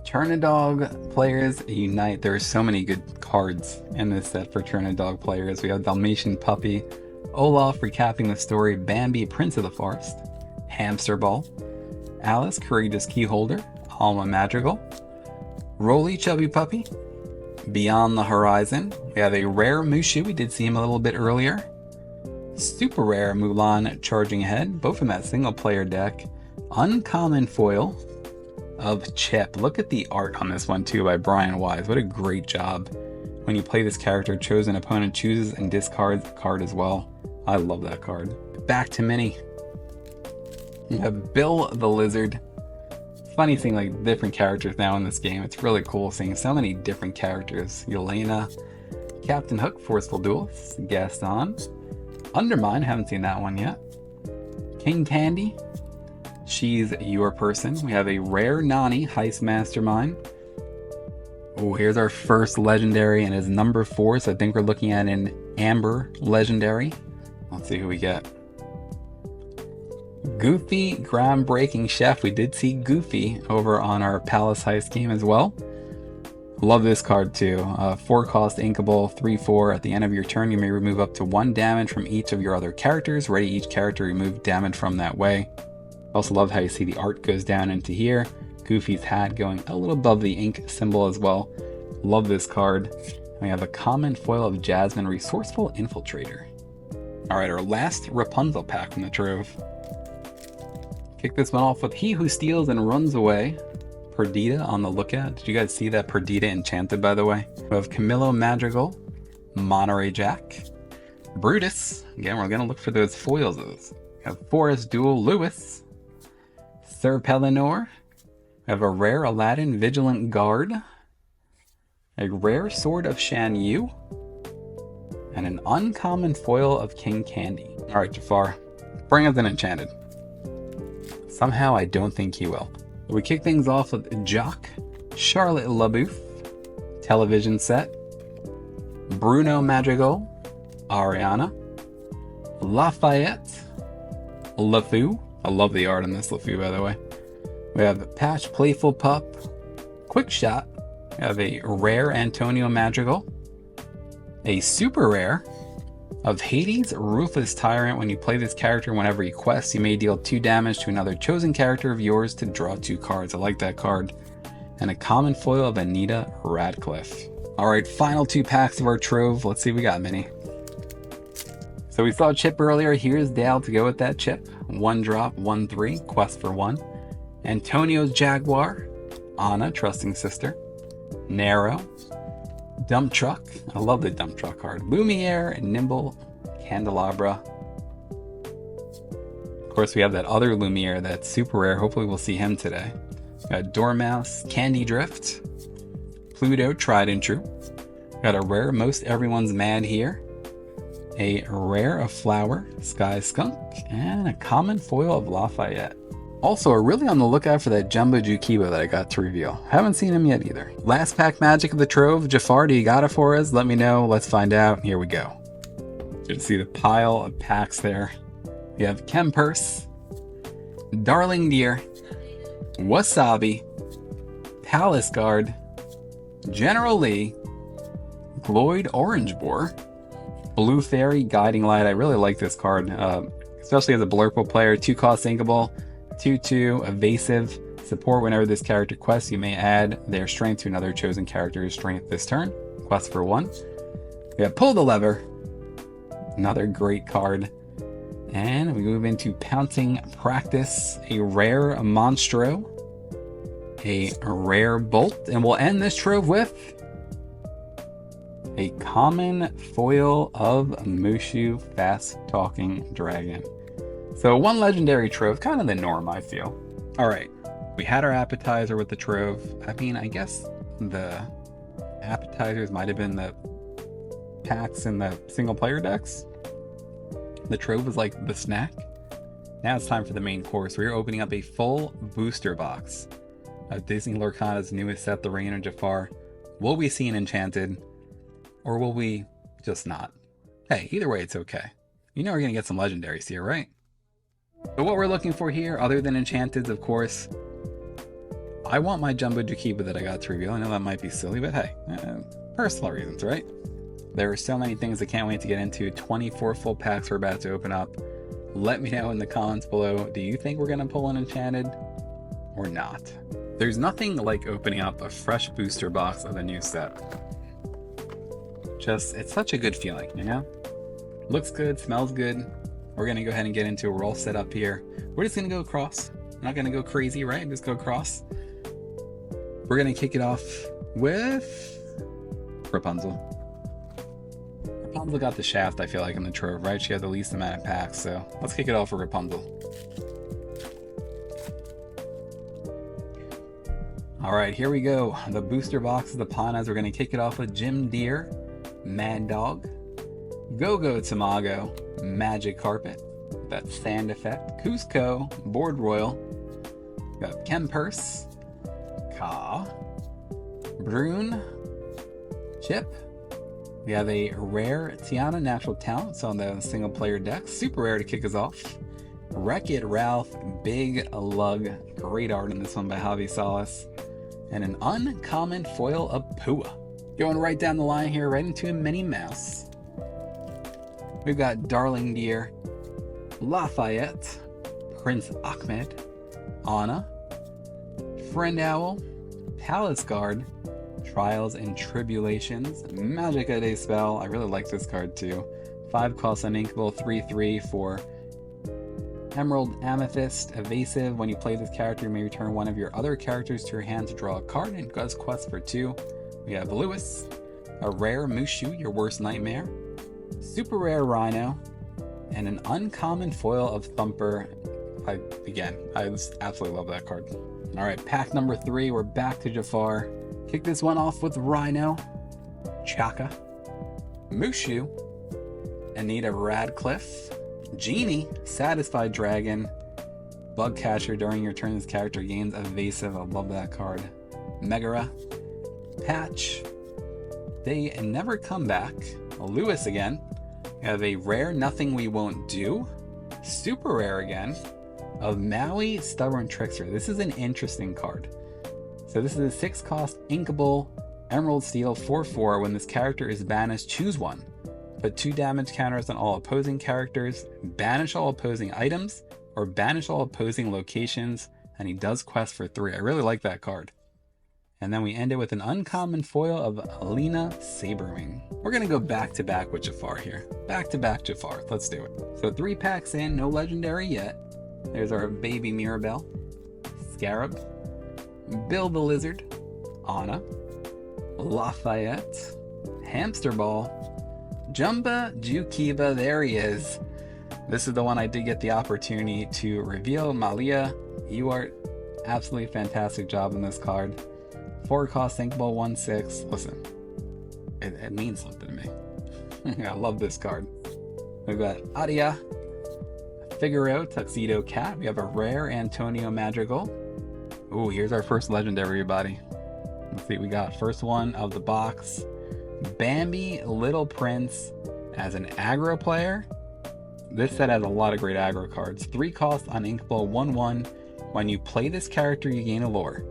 Turnadog players unite. There are so many good cards in this set for Turnadog players. We have Dalmatian Puppy, Olaf recapping the story, Bambi, Prince of the Forest, Hamster Ball, Alice, Courageous Keyholder, Alma Madrigal, Rolly, Chubby Puppy, Beyond the Horizon. We have a rare Mushu. We did see him a little bit earlier. Super rare Mulan, Charging Ahead, both in that single player deck. Uncommon foil of Chip. Look at the art on this one too by Brian Wise. What a great job. When you play this character, chosen opponent chooses and discards a card as well. I love that card. Back to mini. You have Bill the Lizard. Funny seeing like different characters now in this game. It's really cool seeing so many different characters. Yelena, Captain Hook, Forceful Duelist, Gaston, Undermine, haven't seen that one yet. King Candy, She's Your Person. We have a rare Nani, Heist Mastermind. Oh, here's our first legendary and is number 4, so I think we're looking at an Amber legendary. Let's see who we get. Goofy, Groundbreaking Chef. We did see Goofy over on our Palace Heist game as well. Love this card too. 4-cost inkable, 3/4. At the end of your turn, you may remove up to 1 damage from each of your other characters. Ready each character, remove damage from that way. Also love how you see the art goes down into here. Goofy's hat going a little above the ink symbol as well. Love this card. We have a common foil of Jasmine, Resourceful Infiltrator. Alright, our last Rapunzel pack from the Trove. Kick this one off with He Who Steals and Runs Away. Perdita on the lookout. Did you guys see that Perdita enchanted, by the way? We have Camillo Madrigal, Monterey Jack, Brutus. Again, we're going to look for those foils of this. We have Forest Duel Lewis, Sir Pellinor. We have a rare Aladdin Vigilant Guard, a rare Sword of Shan Yu, and an uncommon foil of King Candy. Alright, Jafar, bring us an enchanted. Somehow I don't think he will. We kick things off with Jock, Charlotte LaBeouf, television set, Bruno Madrigal, Ariana, Lafayette, LeFou. I love the art on this LeFou, by the way. We have Patch Playful Pup, Quick Shot. We have a rare Antonio Madrigal, a super rare of Hades, Ruthless Tyrant. When you play this character, whenever he quests, you may deal 2 damage to another chosen character of yours to draw 2 cards. I like that card. And a common foil of Anita Radcliffe. Alright, final 2 packs of our Trove. Let's see what we got, Mini. So we saw Chip earlier. Here's Dale to go with that Chip. 1 drop, 1/3, quest for 1. Antonio's Jaguar, Anna, Trusting Sister, Narrow, Dump Truck. I love the Dump Truck card. Lumiere, Nimble, Candelabra. Of course, we have that other Lumiere that's super rare. Hopefully we'll see him today. Got Dormouse, Candy Drift, Pluto, Tried and True. Got a rare Most Everyone's Mad here. A rare of Flower, Sky Skunk, and a common foil of Lafayette. Also, we're really on the lookout for that Jumbo Jukiba that I got to reveal. Haven't seen him yet either. Last pack magic of the Trove. Jafar, do you got it for us? Let me know. Let's find out. Here we go. You can see the pile of packs there. We have Kempurse, Darling Deer, Wasabi, Palace Guard, General Lee, Floyd Orange Boar. Blue Fairy Guiding Light. I really like this card, especially as a blurple player. 2-cost inkable, 2/2 evasive. Support whenever this character quests, you may add their strength to another chosen character's strength this turn. Quest for 1. We have Pull the Lever. Another great card. And we move into Pouncing Practice. A rare Monstro. A rare Bolt. And we'll end this Trove with a common foil of Mushu Fast Talking Dragon. So 1 legendary Trove, kind of the norm, I feel. All right, we had our appetizer with the Trove. I mean, I guess the appetizers might have been the packs in the single player decks. The Trove was like the snack. Now it's time for the main course. We're opening up a full booster box of Disney Lorcana's newest set, the Reign of Jafar. Will we see an Enchanted? Or will we just not? Hey, either way, it's okay. You know we're going to get some legendaries here, right? So what we're looking for here, other than Enchanteds, of course, I want my Jumbo Jakiba that I got to reveal. I know that might be silly, but hey, personal reasons, right? There are so many things I can't wait to get into. 24 full packs we're about to open up. Let me know in the comments below, do you think we're going to pull an Enchanted or not? There's nothing like opening up a fresh booster box of a new set. It's such a good feeling, you know? Looks good, smells good. We're gonna go ahead and get into it. We're all set up here. We're just gonna go across. Not gonna go crazy, right? Just go across. We're gonna kick it off with Rapunzel. Rapunzel got the shaft, I feel like, in the Trove, right? She had the least amount of packs, so let's kick it off with Rapunzel. All right, here we go. The booster box is upon us. We're gonna kick it off with Jim Deere, Mad Dog, Go-Go Tamago, Magic Carpet, that Sand Effect, Cusco, Board Royal, got Kempurse, Ka, Brune, Chip. We have a rare Tiana Natural Talents on the single player deck, super rare to kick us off. Wreck-It Ralph, Big Lug, great art in this one by Javi Salas, and an uncommon foil of Pua. Going right down the line here, right into a Minnie Mouse. We've got Darling Deer, Lafayette, Prince Ahmed, Anna, Friend Owl, Palace Guard, Trials and Tribulations, Magica de Spell. I really like this card too. 5-cost uninkable, 3/3 for Emerald Amethyst, evasive. When you play this character, you may return one of your other characters to your hand to draw a card, and does quest for 2. We have Lewis, a rare Mushu, your worst nightmare, super rare Rhino, and an uncommon foil of Thumper. I just absolutely love that card. All right, pack number 3, we're back to Jafar. Kick this one off with Rhino, Chaka, Mushu, Anita Radcliffe, Genie, Satisfied Dragon, Bug Catcher. During your turn, this character gains evasive. I love that card. Megara, Patch, They Never Come Back, Lewis again. We have a rare Nothing We Won't Do, super rare again, of Maui Stubborn Trickster. This is an interesting card. So this is a 6-cost inkable Emerald Steel 4/4. When this character is banished, choose one. Put 2 damage counters on all opposing characters, banish all opposing items, or banish all opposing locations, and he does quest for 3. I really like that card. And then we end it with an uncommon foil of Alina Saberwing. We're gonna go back to back with Jafar here. Back to back Jafar, let's do it. So 3 packs in, no legendary yet. There's our baby Mirabelle, Scarab, Bill the Lizard, Anna, Lafayette, Hamster Ball, Jumba Jukiba, there he is. This is the one I did get the opportunity to reveal. Malia, you are absolutely fantastic job in this card. 4-cost inkable, 1/6. Listen, it means something to me. I love this card. We've got Adia, Figaro, Tuxedo Cat. We have a rare Antonio Madrigal. Ooh, here's our first legendary, everybody. Let's see what we got. First one of the box. Bambi Little Prince as an aggro player. This set has a lot of great aggro cards. 3-cost uninkable, 1/1. When you play this character, you gain a lore.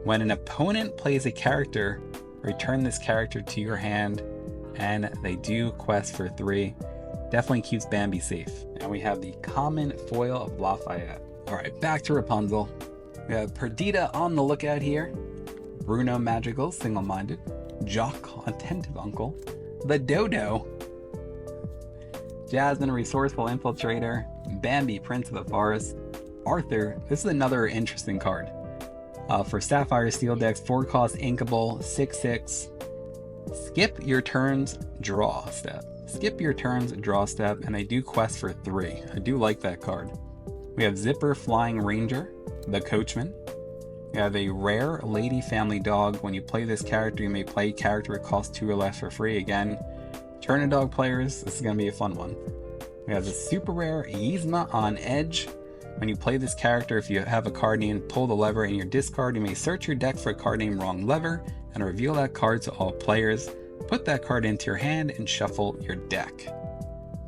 When an opponent plays a character, return this character to your hand and they do quest for 3. Definitely keeps Bambi safe. And we have the common foil of Lafayette. Alright, back to Rapunzel. We have Perdita on the lookout here. Bruno Magical, single-minded. Jock, attentive uncle. The Dodo. Jasmine, resourceful infiltrator. Bambi, prince of the forest. Arthur, this is another interesting card. For Sapphire Steel decks, 4 cost, inkable, 6/6. Skip your turns, draw step. Skip your turns, draw step, and they do quest for 3. I do like that card. We have Zipper, Flying Ranger, the Coachman. You have a rare Lady Family Dog. When you play this character, you may play a character it costs 2 or less for free. Again, Turn Dog players, this is going to be a fun one. We have the super rare Yzma on Edge. When you play this character, if you have a card named Pull the Lever in your discard, you may search your deck for a card named Wrong Lever and reveal that card to all players. Put that card into your hand and shuffle your deck.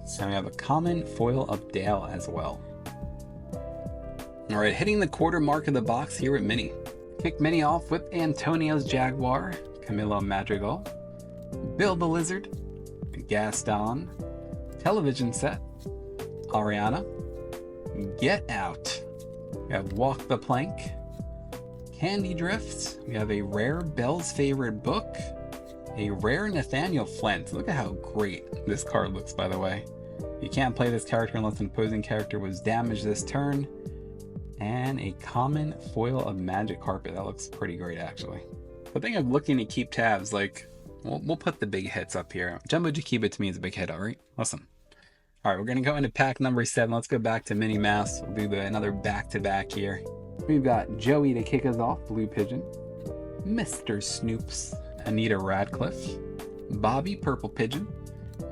So we have a common foil of Dale as well. Alright, hitting the quarter mark of the box here at Mini. Kick Mini off with Antonio's Jaguar, Camilo Madrigal, Bill the Lizard, Gaston, Television Set, Ariana, Get Out. We have Walk the Plank, Candy Drift. We have a rare Belle's Favorite Book, a rare Nathaniel Flint. Look at how great this card looks, by the way. You can't play this character unless an opposing character was damaged this turn. And a common foil of Magic Carpet. That looks pretty great, actually. The thing of looking to keep tabs, like, we'll put the big hits up here. Jumbo Jakiba to me is a big hit, alright? Listen. Alright, we're going to go into pack number 7. Let's go back to Minnie Mouse. We'll do another back-to-back here. We've got Joey to kick us off, Blue Pigeon. Mr. Snoops, Anita Radcliffe. Bobby, Purple Pigeon.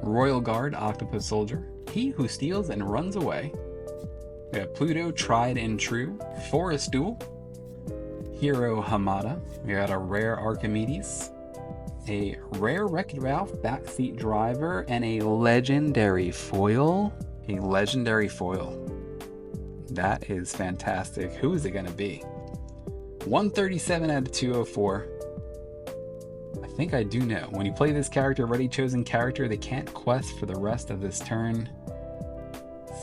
Royal Guard, Octopus Soldier. He Who Steals and Runs Away. We have Pluto, Tried and True. Forest Duel. Hero Hamada. We got a rare Archimedes. A rare Wreck-It Ralph backseat driver, and a legendary foil. A legendary foil. That is fantastic. Who is it going to be? 137 out of 204. I think I do know. When you play this character, already chosen character, they can't quest for the rest of this turn.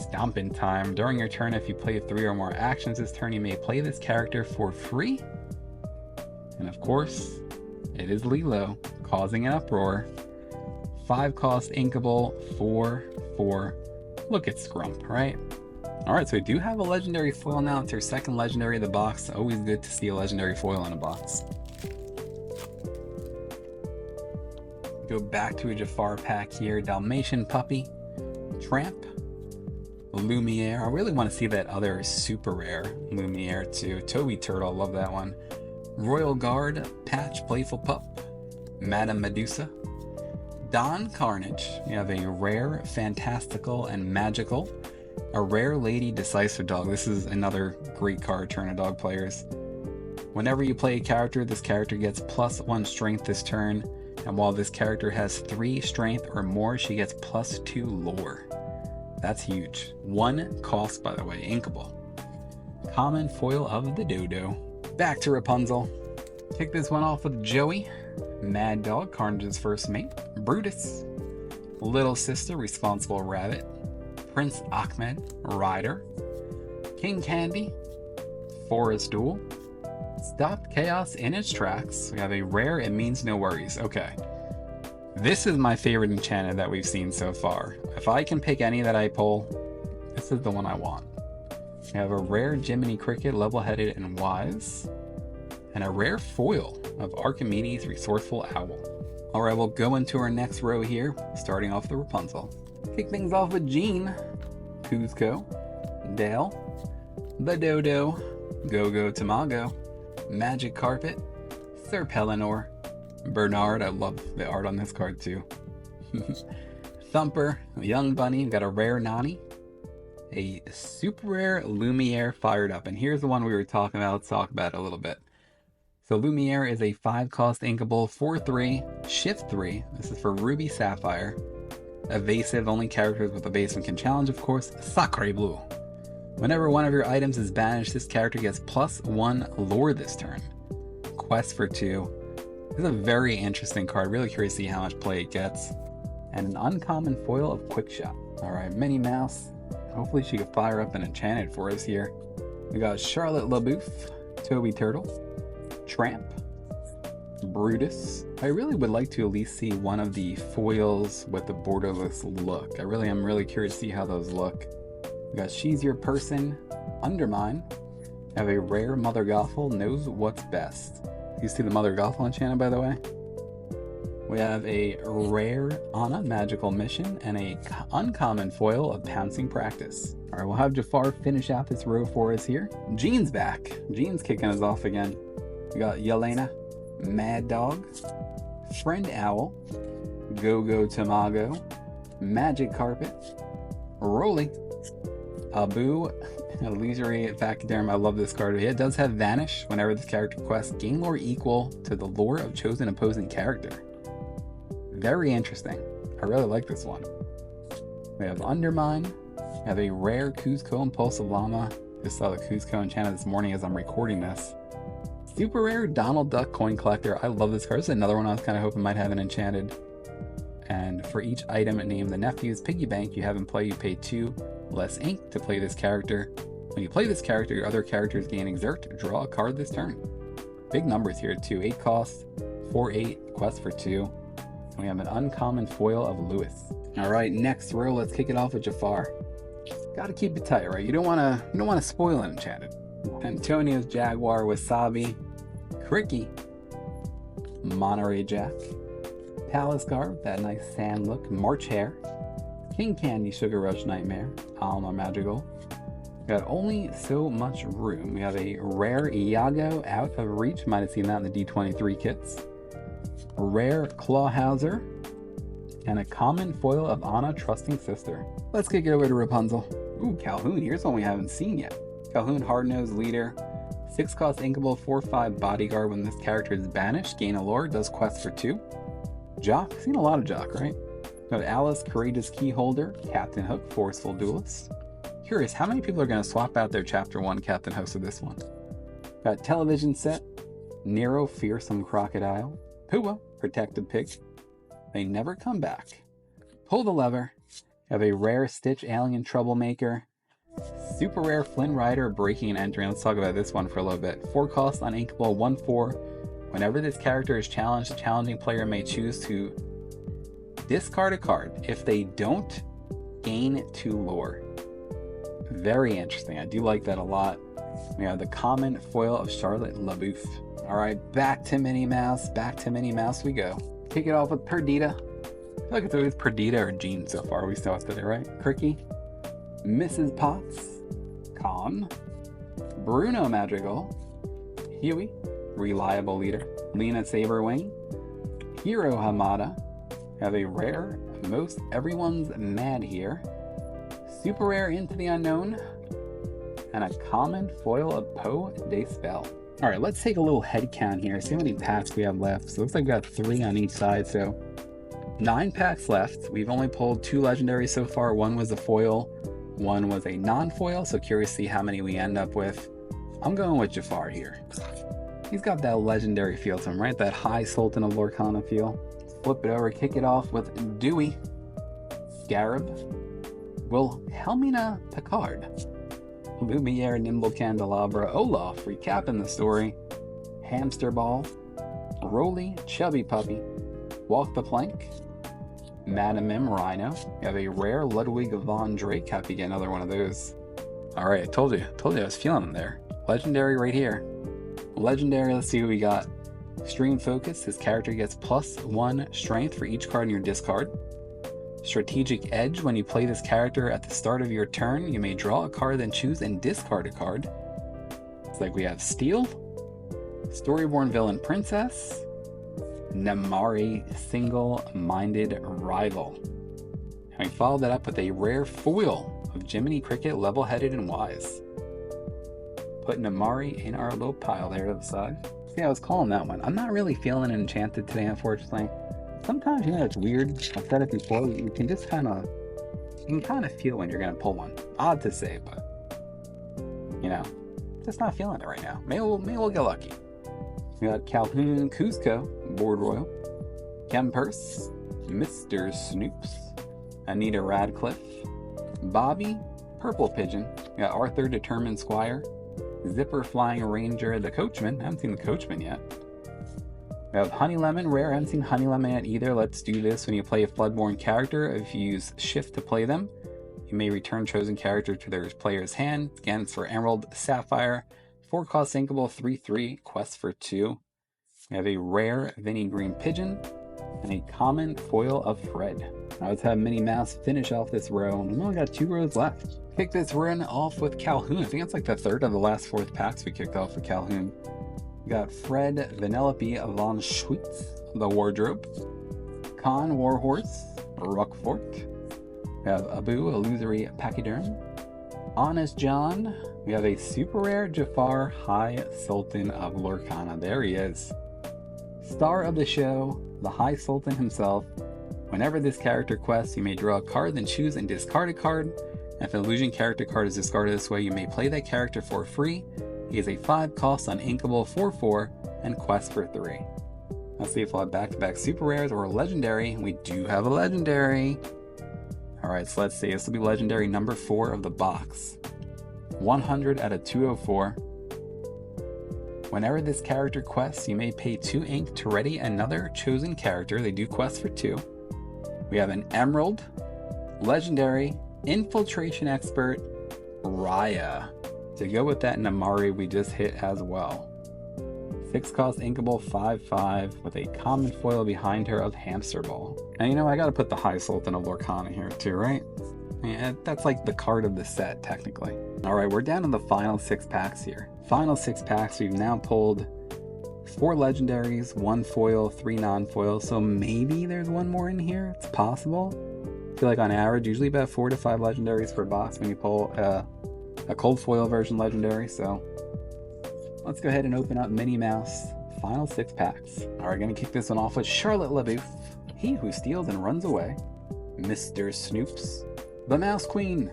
Stompin' Time. During your turn, if you play 3 or more actions this turn, you may play this character for free. And of course, it is Lilo, causing an uproar. 5 cost, inkable, 4/4. Look at Scrump, right? Alright, so we do have a legendary foil now. It's our second legendary of the box. Always good to see a legendary foil in a box. Go back to a Jafar pack here. Dalmatian Puppy, Tramp, Lumiere. I really want to see that other super rare Lumiere too. Toby Turtle, love that one. Royal Guard, Patch, Playful Pup, Madame Medusa, Don Carnage. You have a rare, fantastical, and magical. A rare Lady Decisive Dog. This is another great card, Turn Dog players. Whenever you play a character, this character gets +1 strength this turn. And while this character has 3 strength or more, she gets +2 lore. That's huge. 1 cost, by the way, inkable. Common foil of the Dodo. Back to Rapunzel. Kick this one off with Joey. Mad Dog, Carnage's first mate. Brutus. Little Sister, Responsible Rabbit. Prince Ahmed, Rider. King Candy. Forest Duel. Stopped Chaos in its tracks. We have a rare It Means No Worries. Okay. This is my favorite enchanted that we've seen so far. If I can pick any that I pull, this is the one I want. We have a rare Jiminy Cricket, Level-Headed and Wise. And a rare foil of Archimedes, Resourceful Owl. Alright, we'll go into our next row here, starting off the Rapunzel. Kick things off with Jean, Kuzco, Dale, the Dodo, Go-Go Tamago, Magic Carpet, Sir Pellinor, Bernard. I love the art on this card too. Thumper, Young Bunny. We've got a rare Nani, a super rare Lumiere Fired Up. And here's the one we were talking about. Let's talk about it a little bit. So Lumiere is a 5 cost inkable, 4/3, shift 3. This is for Ruby Sapphire. Evasive, only characters with evasive can challenge, of course. Sacre Bleu. Whenever one of your items is banished, this character gets +1 lore this turn. Quest for 2. This is a very interesting card. Really curious to see how much play it gets. And an uncommon foil of Quick Shot. Alright, Minnie Mouse. Hopefully she could fire up an enchanted for us here. We got Charlotte LaBouffe, Toby Turtle, Tramp, Brutus. I really would like to at least see one of the foils with the borderless look. I really am curious to see how those look. We got She's Your Person, Undermine. Have a rare Mother Gothel, Knows What's Best. You see the Mother Gothel enchanted, by the way? We have a rare Anna Magical Mission and a uncommon foil of Pouncing Practice. Alright, we'll have Jafar finish out this row for us here. Jean's back. Jean's kicking us off again. We got Yelena, Mad Dog, Friend Owl, Go-Go Tamago, Magic Carpet, Rolly, Abu, Illusory Pachyderm. I love this card. It does have Vanish. Whenever this character quests, gain lore equal to the lore of chosen opposing character. Very interesting. I really like this one. We have Undermine. We have a rare Kuzco Impulsive Llama. Just saw the Kuzco enchanted this morning as I'm recording this. Super rare Donald Duck Coin Collector. I love this card. This is another one I was kind of hoping might have an enchanted. And for each item named the Nephew's Piggy Bank you have in play, you pay 2 less ink to play this character. When you play this character, your other characters gain Exert. Draw a card this turn. Big numbers here too. 8 cost, 4/8, quest for 2. We have an uncommon foil of Lewis. Alright, next row, let's kick it off with Jafar. Gotta keep it tight, right? You don't wanna spoil an enchanted. Antonio's Jaguar Wasabi, Cricky, Monterey Jack, Palace Garb, that nice sand look, March Hare, King Candy Sugar Rush Nightmare, Alma Magical. Got only so much room. We have a rare Iago Out of Reach, might have seen that in the D23 kits. Rare Clawhauser, and a common foil of Anna Trusting Sister. Let's kick it over to Rapunzel. Ooh, Calhoun, here's one we haven't seen yet. Calhoun Hardnose Leader, 6 cost inkable, 4/5 bodyguard. When this character is banished, gain a lore, does quest for 2. Jock, seen a lot of Jock, right? Got Alice Courageous Key Holder, Captain Hook, Forceful Duelist. Curious, how many people are going to swap out their Chapter 1 Captain Hook with this one? Got Television Set, Nero Fearsome Crocodile, Pua, Protected Pig. They Never Come Back. Pull the Lever. Have a rare Stitch Alien Troublemaker. Super rare Flynn Rider Breaking and Entering. Let's talk about this one for a little bit. 4 cost uninkable, 1/4. Whenever this character is challenged, the challenging player may choose to discard a card. If they don't, gain 2 lore. Very interesting. I do like that a lot. We have the common foil of Charlotte LaBouffe. Alright, back to Minnie Mouse. Back to Minnie Mouse we go. Kick it off with Perdita. I feel like it's always Perdita or Jean so far. We still have to do it, right? Cricky, Mrs. Potts, Con, Bruno Madrigal, Huey, Reliable Leader, Lena Saberwing, Hiro Hamada. Have a rare Most Everyone's Mad here, super rare Into the Unknown, and a common foil of Poe de Spell. Alright, let's take a little head count here, see how many packs we have left. So it looks like we got 3 on each side, so 9 packs left. We've only pulled 2 legendaries so far. One was a foil, one was a non-foil, so curious to see how many we end up with. I'm going with Jafar here. He's got that legendary feel to him, right? That high Sultan of Lorcana feel. Let's flip it over, kick it off with Dewey, Scarab, Wilhelmina Picard, Lumiere Nimble Candelabra, Olaf recapping the story, Hamster Ball, Roly Chubby Puppy, Walk the Plank, Madam Mim Rhino. You have a rare Ludwig von Drake. Happy to get another one of those. Alright, I told you I was feeling them there. Legendary right here. Legendary, let's see what we got. Extreme Focus, this character gets +1 strength for each card in your discard. Strategic Edge, when you play this character at the start of your turn, you may draw a card, then choose and discard a card. It's like we have Steel, Storyborn Villain Princess, Namari Single-Minded Rival. And we follow that up with a rare foil of Jiminy Cricket, Level-Headed and Wise. Put Namari in our little pile there to the side. See, I was calling that one. I'm not really feeling enchanted today, unfortunately. Sometimes, you know, it's weird. I've said it before. You can just kind of feel when you're gonna pull one. Odd to say, but you know, just not feeling it right now. Maybe we'll get lucky. We got Calhoun Cusco, Board Royal, Kempers, Mr. Snoops, Anita Radcliffe, Bobby, Purple Pigeon, we got Arthur Determined Squire, Zipper Flying Ranger, the Coachman. I haven't seen the Coachman yet. We have Honey Lemon, rare. I haven't seen Honey Lemon yet either. Let's do this. When you play a Floodborn character, if you use Shift to play them, you may return chosen character to their player's hand. Again, it's for Emerald Sapphire. 4-cost sinkable, 3/3, quest for 2. We have a rare Vinny Green Pigeon and a common foil of Fred. Now let's have Minnie Mouse finish off this row, and we've only got 2 rows left. Kick this run off with Calhoun. I think it's like the 3rd of the last 4th packs we kicked off with Calhoun. We got Fred Vanellope von Schweetz, the Wardrobe, Khan Warhorse, Rockfort. We have Abu Illusory Pachyderm, Honest John. We have a super rare Jafar, High Sultan of Lorcana. There he is. Star of the show, the High Sultan himself. Whenever this character quests, you may draw a card, then choose and discard a card. If an illusion character card is discarded this way, you may play that character for free. He is a 5-cost uninkable 4/4 and quest for 3. Let's see if we'll have back-to-back super rares or a legendary. We do have a legendary. Alright, so let's see. This will be legendary number 4 of the box. 100 out of 204. Whenever this character quests, you may pay 2 ink to ready another chosen character. They do quest for 2. We have an Emerald, legendary, infiltration expert, Raya. To go with that Namari we just hit as well. 6-cost inkable 5/5 with a common foil behind her of Hamster Ball. Now you know I gotta put the High Sultan of Lorcana here too, right? Yeah, that's like the card of the set technically. Alright, we're down to the final 6 packs here. Final 6 packs, we've now pulled 4 legendaries, 1 foil, 3 non-foil, so maybe there's one more in here. It's possible. I feel like on average, usually about 4 to 5 legendaries per box when you pull a cold foil version legendary, so let's go ahead and open up Minnie Mouse. Final 6 packs. Alright, gonna kick this one off with Charlotte LaBeouf, He Who Steals and Runs Away, Mr. Snoops, the Mouse Queen,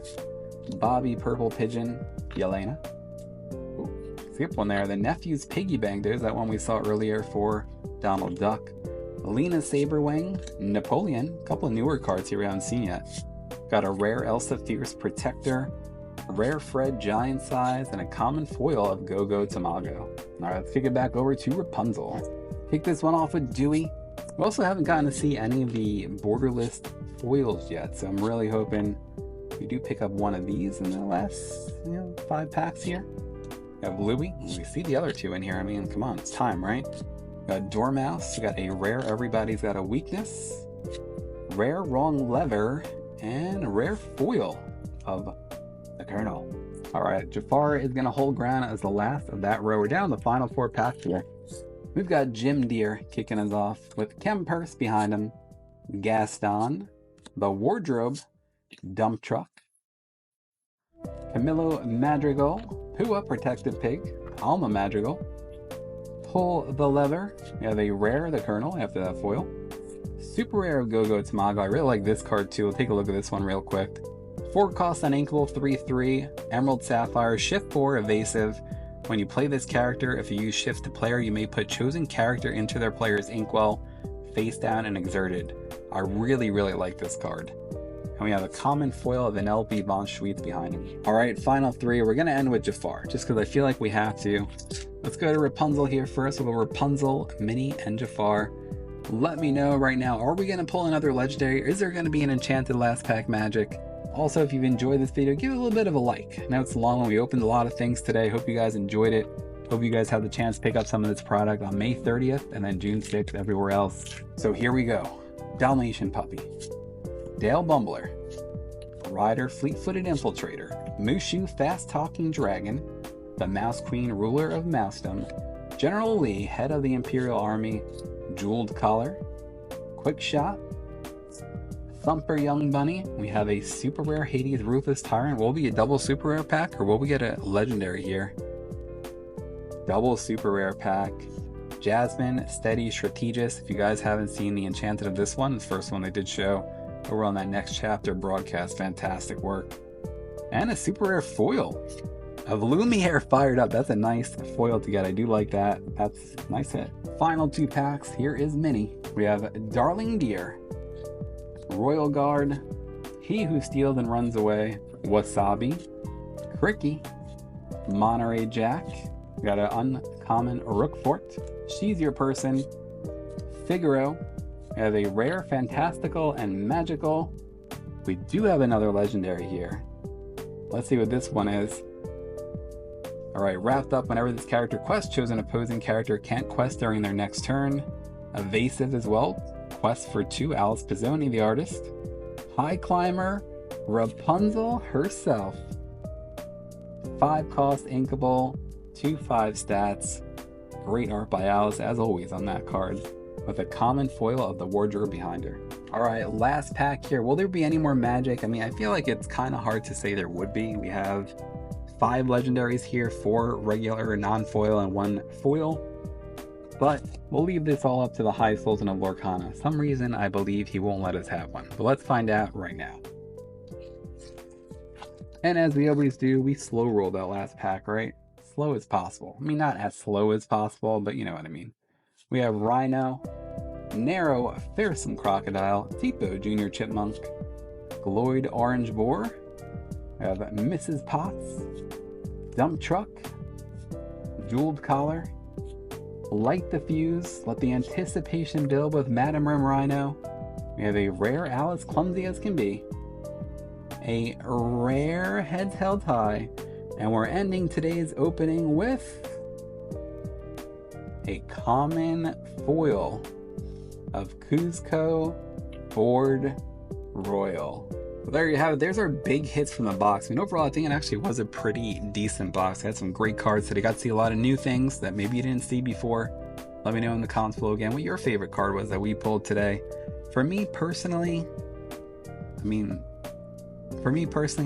Bobby Purple Pigeon, Yelena. Ooh, skip one there. The Nephew's Piggy Bank. There's that one we saw earlier for Donald Duck. Lena Saberwing, Napoleon. A couple of newer cards here we haven't seen yet. Got a rare Elsa Fierce Protector, a rare Fred Giant Size, and a common foil of Go-Go Tamago. Alright, let's kick it back over to Rapunzel. Kick this one off with Dewey. We also haven't gotten to see any of the borderless foils yet, so I'm really hoping we do pick up one of these in the last 5 packs here. We have Louie. We see the other 2 in here. I mean, come on, it's time, right? We got Dormouse. We got a rare Everybody's Got a Weakness, rare Wrong Lever, and a rare foil of the Colonel. Alright, Jafar is going to hold ground as the last of that row. We're down to the final 4 packs here. We've got Jim Deere kicking us off with Kempers behind him, Gaston, the Wardrobe, Dump Truck, Camillo Madrigal, Pua Protective Pig, Alma Madrigal, Pull the Lever. We have a rare, the Colonel, after that foil. Super rare Go-Go Tamago. I really like this card too. We'll take a look at this one real quick. 4-cost uninkable 3/3, Emerald Sapphire, Shift 4, Evasive. When you play this character, if you use Shift to player, you may put chosen character into their player's inkwell, face down and exerted. I really like this card. And we have a common foil of Vanellope von Schweetz behind him. Alright, final 3. We're going to end with Jafar, just because I feel like we have to. Let's go to Rapunzel here first. We'll go Rapunzel, Minnie, and Jafar. Let me know right now, are we going to pull another legendary? Is there going to be an enchanted last pack magic? Also, if you've enjoyed this video, give it a little bit of a like. I know it's long and we opened a lot of things today. Hope you guys enjoyed it. Hope you guys have the chance to pick up some of this product on May 30th and then June 6th everywhere else. So here we go. Dalmatian Puppy, Dale Bumbler, Ryder Fleet-Footed Infiltrator, Mushu Fast-Talking Dragon, the Mouse Queen Ruler of Mousedom, General Lee, Head of the Imperial Army, Jeweled Collar, Quick Shot, Thumper Young Bunny. We have a super rare Hades Ruthless Tyrant. Will we get a double super rare pack or will we get a legendary here? Double super rare pack. Jasmine, Steady, Strategist. If you guys haven't seen the Enchanted of this one, the first one they did show over on that next chapter broadcast, fantastic work. And a super rare foil of Illumineer fired up. That's a nice foil to get. I do like that. That's a nice hit. Final 2 packs. Here is Mini. We have Darling Deer, Royal Guard, He Who Steals and Runs Away, Wasabi, Cricky, Monterey Jack. We got an uncommon Rookfort, She's Your Person, Figaro. We have a rare, fantastical, and magical. We do have another legendary here. Let's see what this one is. Alright, wrapped up whenever this character quests, shows an opposing character can't quest during their next turn. Evasive as well. Quest for 2, Alice Pizzoni, the artist. High Climber, Rapunzel herself. 5 cost inkable, 2/5 stats. Great art by Alice, as always, on that card, with a common foil of the wardrobe behind her. Alright, last pack here. Will there be any more magic? I mean, I feel like it's kind of hard to say there would be. We have 5 legendaries here, 4 regular non-foil and 1 foil. But we'll leave this all up to the High Sultan of Lorcana. For some reason, I believe he won't let us have one. But let's find out right now. And as we always do, we slow roll that last pack, right? Slow as possible. I mean, not as slow as possible, but you know what I mean. We have Rhino, Narrow Fearsome Crocodile, Tipo Junior Chipmunk, Gloyd Orange Boar. We have Mrs. Potts, Dump Truck, Jeweled Collar, Light the Fuse, Let the Anticipation Build with Madame Rim Rhino. We have a rare Alice, Clumsy as Can Be, a rare Heads Held High, and we're ending today's opening with a common foil of Kuzco Board Royal. Well, there you have it. There's our big hits from the box. I mean, overall, I think it actually was a pretty decent box. It had some great cards today. Got to see a lot of new things that maybe you didn't see before. Let me know in the comments below again what your favorite card was that we pulled today. For me personally,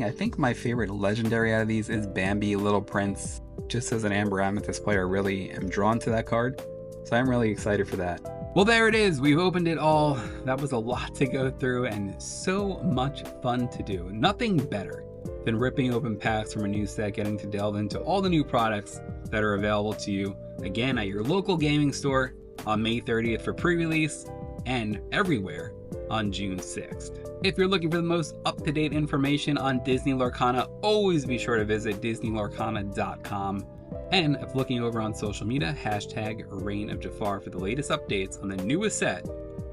I think my favorite legendary out of these is Bambi Little Prince. Just as an Amber Amethyst player, I really am drawn to that card. So I'm really excited for that. Well, there it is. We've opened it all. That was a lot to go through and so much fun to do. Nothing better than ripping open packs from a new set, getting to delve into all the new products that are available to you, again, at your local gaming store on May 30th for pre-release and everywhere on June 6th. If you're looking for the most up-to-date information on Disney Lorcana, always be sure to visit DisneyLorcana.com. And if looking over on social media, hashtag Reign of Jafar for the latest updates on the newest set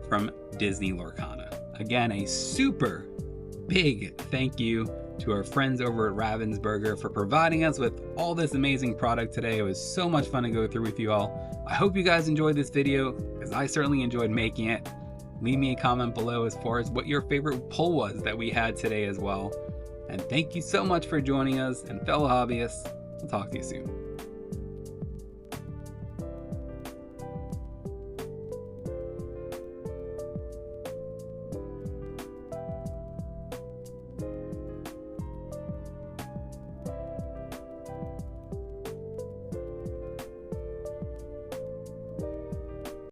from Disney Lorcana. Again, a super big thank you to our friends over at Ravensburger for providing us with all this amazing product today. It was so much fun to go through with you all. I hope you guys enjoyed this video, because I certainly enjoyed making it. Leave me a comment below as far as what your favorite pull was that we had today as well. And thank you so much for joining us, and fellow hobbyists, I'll talk to you soon.